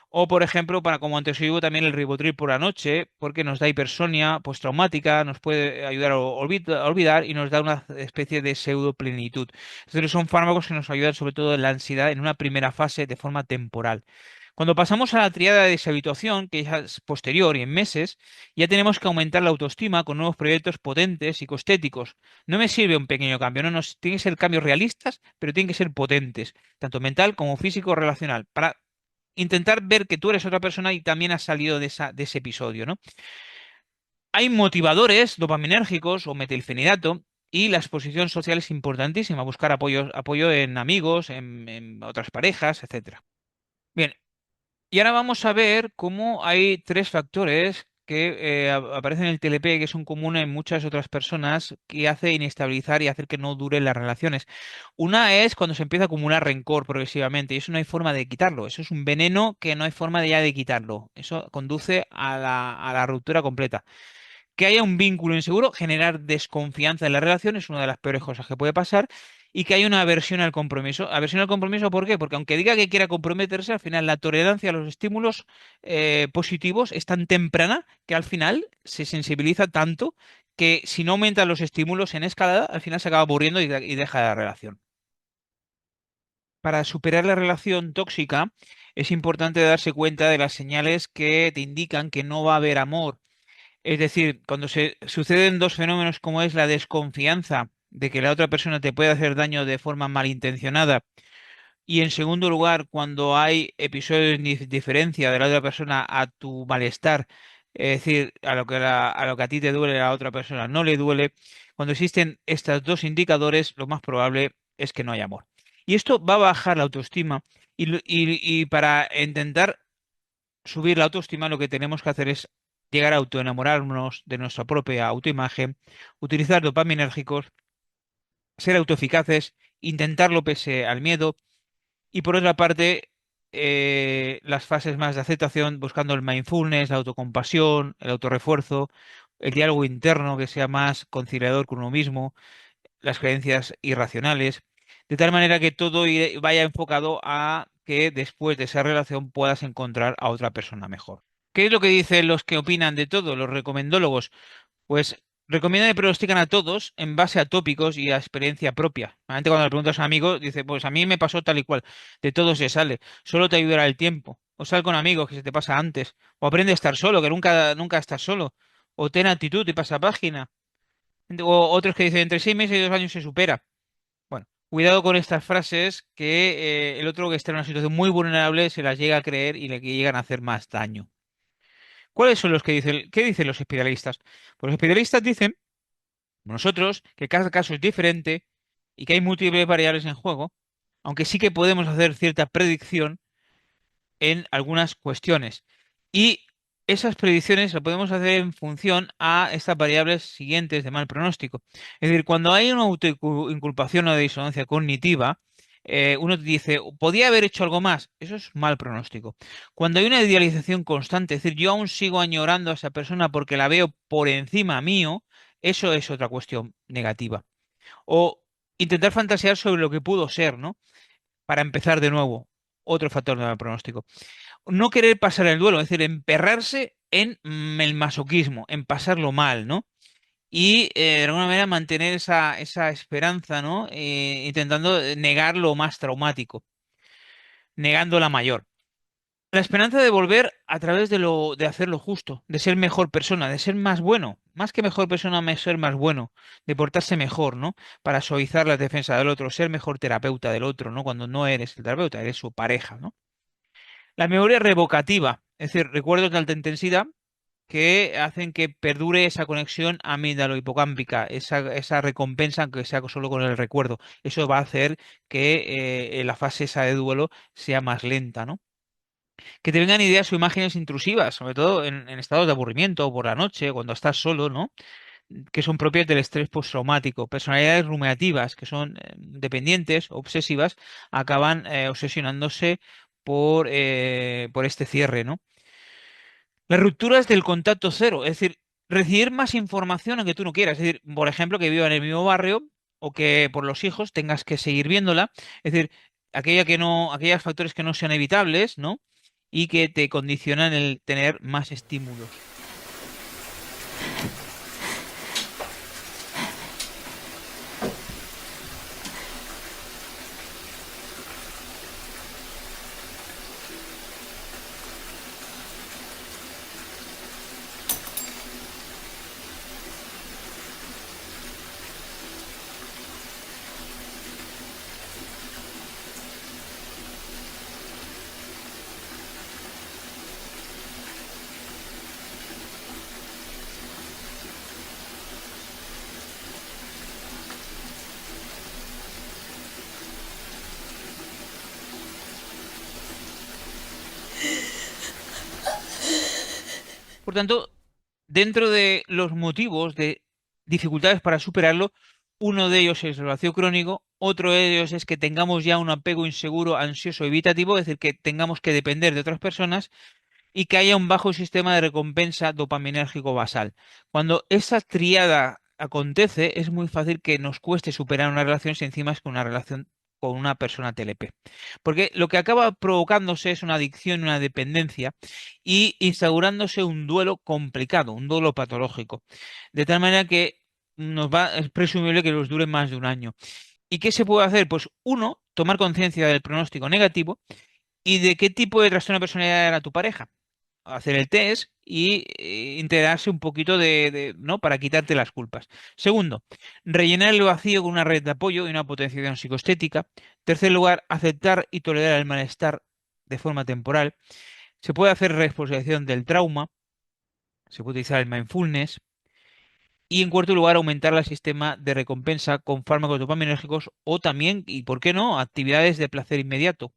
O, por ejemplo, para como antidepresivo también el Rivotril por la noche, porque nos da hipersonia postraumática, nos puede ayudar a olvidar y nos da una especie de pseudoplenitud. Entonces son fármacos que nos ayudan sobre todo en la ansiedad en una primera fase de forma temporal. Cuando pasamos a la triada de deshabituación, que ya es posterior y en meses, ya tenemos que aumentar la autoestima con nuevos proyectos potentes y costéticos. No me sirve un pequeño cambio, no nos tienen que ser cambios realistas, pero tienen que ser potentes, tanto mental como físico o relacional, para intentar ver que tú eres otra persona y también has salido de ese episodio, ¿no? Hay motivadores dopaminérgicos o metilfenidato y la exposición social es importantísima, buscar apoyo en amigos, en otras parejas, etcétera. Bien, y ahora vamos a ver cómo hay tres factores que aparecen en el TLP que son comunes en muchas otras personas que hace inestabilizar y hacer que no duren las relaciones. Una es cuando se empieza a acumular rencor progresivamente y eso no hay forma de quitarlo. Eso es un veneno que no hay forma de ya de quitarlo. Eso conduce a la ruptura completa. Que haya un vínculo inseguro, generar desconfianza en la relación es una de las peores cosas que puede pasar. Y que haya una aversión al compromiso. Aversión al compromiso, ¿por qué? Porque aunque diga que quiera comprometerse, al final la tolerancia a los estímulos positivos es tan temprana que al final se sensibiliza tanto que si no aumentan los estímulos en escalada, al final se acaba aburriendo y deja la relación. Para superar la relación tóxica, es importante darse cuenta de las señales que te indican que no va a haber amor. Es decir, cuando se suceden dos fenómenos como es la desconfianza de que la otra persona te puede hacer daño de forma malintencionada y en segundo lugar, cuando hay episodios de diferencia de la otra persona a tu malestar, es decir, a lo que a ti te duele a la otra persona no le duele, cuando existen estos dos indicadores, lo más probable es que no haya amor. Y esto va a bajar la autoestima y para intentar subir la autoestima, lo que tenemos que hacer es llegar a autoenamorarnos de nuestra propia autoimagen, utilizar dopaminérgicos, ser autoeficaces, intentarlo pese al miedo y por otra parte las fases más de aceptación, buscando el mindfulness, la autocompasión, el autorrefuerzo, el diálogo interno que sea más conciliador con uno mismo, las creencias irracionales, de tal manera que todo vaya enfocado a que después de esa relación puedas encontrar a otra persona mejor. ¿Qué es lo que dicen los que opinan de todo, los recomendólogos? Pues recomiendan y pronostican a todos en base a tópicos y a experiencia propia. Normalmente cuando le preguntas a un amigo, dice, pues a mí me pasó tal y cual. De todo se sale. Solo te ayudará el tiempo. O sal con amigos, que se te pasa antes. O aprende a estar solo, que nunca estás solo. O ten actitud y pasa página. O otros que dicen, entre 6 meses y 2 años se supera. Bueno, cuidado con estas frases que el otro que está en una situación muy vulnerable se las llega a creer y le llegan a hacer más daño. ¿Cuáles son los que dicen, qué dicen los especialistas? Pues los especialistas dicen, como nosotros, que cada caso es diferente y que hay múltiples variables en juego, aunque sí que podemos hacer cierta predicción en algunas cuestiones. Y esas predicciones las podemos hacer en función a estas variables siguientes de mal pronóstico. Es decir, cuando hay una autoinculpación o disonancia cognitiva, uno te dice, ¿podía haber hecho algo más? Eso es mal pronóstico. Cuando hay una idealización constante, es decir, yo aún sigo añorando a esa persona porque la veo por encima mío, eso es otra cuestión negativa. O intentar fantasear sobre lo que pudo ser, ¿no? Para empezar de nuevo, otro factor de mal pronóstico. No querer pasar el duelo, es decir, emperrarse en el masoquismo, en pasarlo mal, ¿no? Y de alguna manera mantener esa esperanza, ¿no? Intentando negar lo más traumático, negando la mayor. La esperanza de volver a través de hacer lo justo, de ser mejor persona, de ser más bueno, más que mejor persona, ser más bueno, de portarse mejor, ¿no? Para suavizar la defensa del otro, ser mejor terapeuta del otro, ¿no? Cuando no eres el terapeuta, eres su pareja, ¿no? La memoria revocativa, es decir, recuerdos de alta intensidad que hacen que perdure esa conexión amígdalo-hipocámpica, esa recompensa, aunque sea solo con el recuerdo. Eso va a hacer que la fase esa de duelo sea más lenta, ¿no? Que te vengan ideas o imágenes intrusivas, sobre todo en estados de aburrimiento o por la noche, cuando estás solo, ¿no? Que son propias del estrés postraumático. Personalidades rumiativas, que son dependientes, obsesivas, acaban obsesionándose por este cierre, ¿no? Las rupturas del contacto cero, es decir, recibir más información aunque tú no quieras. Es decir, por ejemplo, que viva en el mismo barrio o que por los hijos tengas que seguir viéndola. Es decir, aquellos factores que no sean evitables, ¿no? Y que te condicionan el tener más estímulos. Por tanto, dentro de los motivos de dificultades para superarlo, uno de ellos es el vacío crónico, otro de ellos es que tengamos ya un apego inseguro, ansioso, evitativo, es decir, que tengamos que depender de otras personas y que haya un bajo sistema de recompensa dopaminérgico basal. Cuando esa triada acontece, es muy fácil que nos cueste superar una relación si encima es con una relación con una persona TLP. Porque lo que acaba provocándose es una adicción, una dependencia y instaurándose un duelo complicado, un duelo patológico. De tal manera que es presumible que nos dure más de un año. ¿Y qué se puede hacer? Pues uno, tomar conciencia del pronóstico negativo y de qué tipo de trastorno de personalidad era tu pareja, hacer el test y integrarse un poquito ¿no? Para quitarte las culpas. Segundo, rellenar el vacío con una red de apoyo y una potenciación psicoestética. Tercer lugar, aceptar y tolerar el malestar de forma temporal. Se puede hacer reexposición del trauma. Se puede utilizar el mindfulness. Y en cuarto lugar, aumentar el sistema de recompensa con fármacos dopaminérgicos o también, y por qué no, actividades de placer inmediato.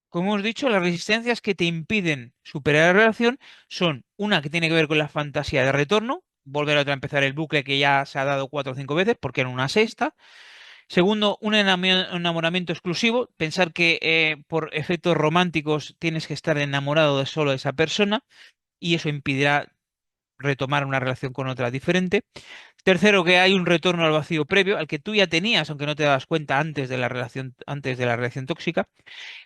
Como hemos dicho, las resistencias que te impiden superar la relación son una que tiene que ver con la fantasía de retorno, volver a empezar el bucle que ya se ha dado 4 o 5 veces, porque en una sexta. Segundo, un enamoramiento exclusivo, pensar que por efectos románticos tienes que estar enamorado de solo esa persona y eso impedirá retomar una relación con otra diferente. Tercero, que hay un retorno al vacío previo, al que tú ya tenías, aunque no te das cuenta antes de la relación tóxica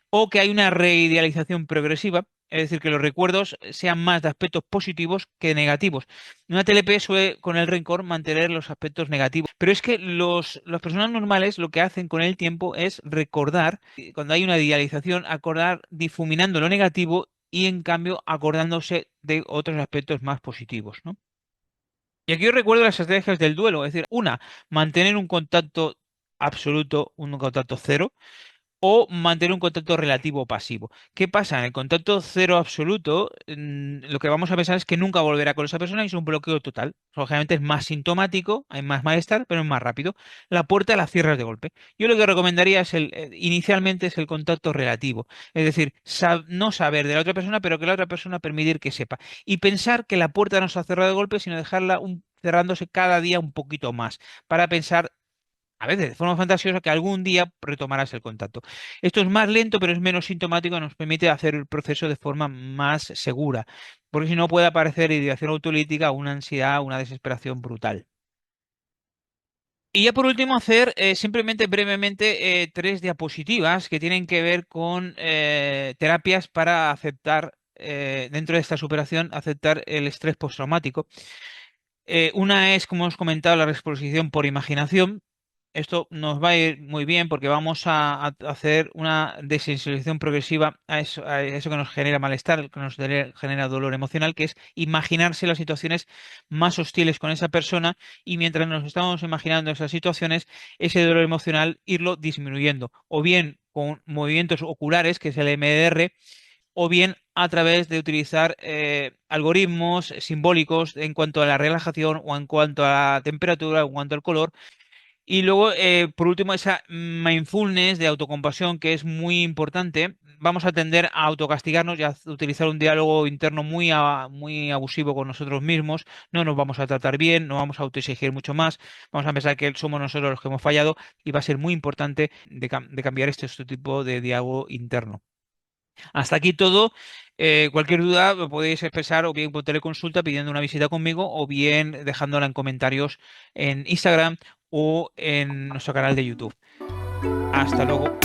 o que hay una reidealización progresiva, es decir, que los recuerdos sean más de aspectos positivos que negativos. Una TLP suele con el rencor mantener los aspectos negativos, pero es que las personas normales lo que hacen con el tiempo es recordar, cuando hay una idealización, acordar difuminando lo negativo y en cambio acordándose de otros aspectos más positivos, ¿no? Y aquí os recuerdo las estrategias del duelo, es decir, una, mantener un contacto absoluto, un contacto cero, o mantener un contacto relativo pasivo. ¿Qué pasa? En el contacto cero absoluto, lo que vamos a pensar es que nunca volverá con esa persona y es un bloqueo total. Lógicamente es más sintomático, hay más malestar, pero es más rápido. La puerta la cierras de golpe. Yo lo que recomendaría inicialmente es el contacto relativo. Es decir, no saber de la otra persona, pero que la otra persona permitir que sepa. Y pensar que la puerta no se ha cerrado de golpe, sino dejarla cerrándose cada día un poquito más, para pensar a veces de forma fantasiosa, que algún día retomarás el contacto. Esto es más lento, pero es menos sintomático y nos permite hacer el proceso de forma más segura, porque si no puede aparecer ideación autolítica, una ansiedad, una desesperación brutal. Y ya por último, hacer simplemente brevemente 3 diapositivas que tienen que ver con terapias para aceptar, dentro de esta superación, aceptar el estrés postraumático. Una es, como hemos comentado, la exposición por imaginación. Esto nos va a ir muy bien porque vamos a hacer una desensibilización progresiva a eso que nos genera malestar, que nos genera dolor emocional, que es imaginarse las situaciones más hostiles con esa persona, y mientras nos estamos imaginando esas situaciones, ese dolor emocional irlo disminuyendo, o bien con movimientos oculares, que es el MDR, o bien a través de utilizar algoritmos simbólicos en cuanto a la relajación o en cuanto a la temperatura o en cuanto al color. Y luego, por último, esa mindfulness de autocompasión, que es muy importante. Vamos a tender a autocastigarnos y a utilizar un diálogo interno muy abusivo con nosotros mismos. No nos vamos a tratar bien, no vamos a autoexigir mucho más. Vamos a pensar que somos nosotros los que hemos fallado, y va a ser muy importante de cambiar este tipo de diálogo interno. Hasta aquí todo. Cualquier duda lo podéis expresar o bien por teleconsulta pidiendo una visita conmigo, o bien dejándola en comentarios en Instagram o en nuestro canal de YouTube. Hasta luego.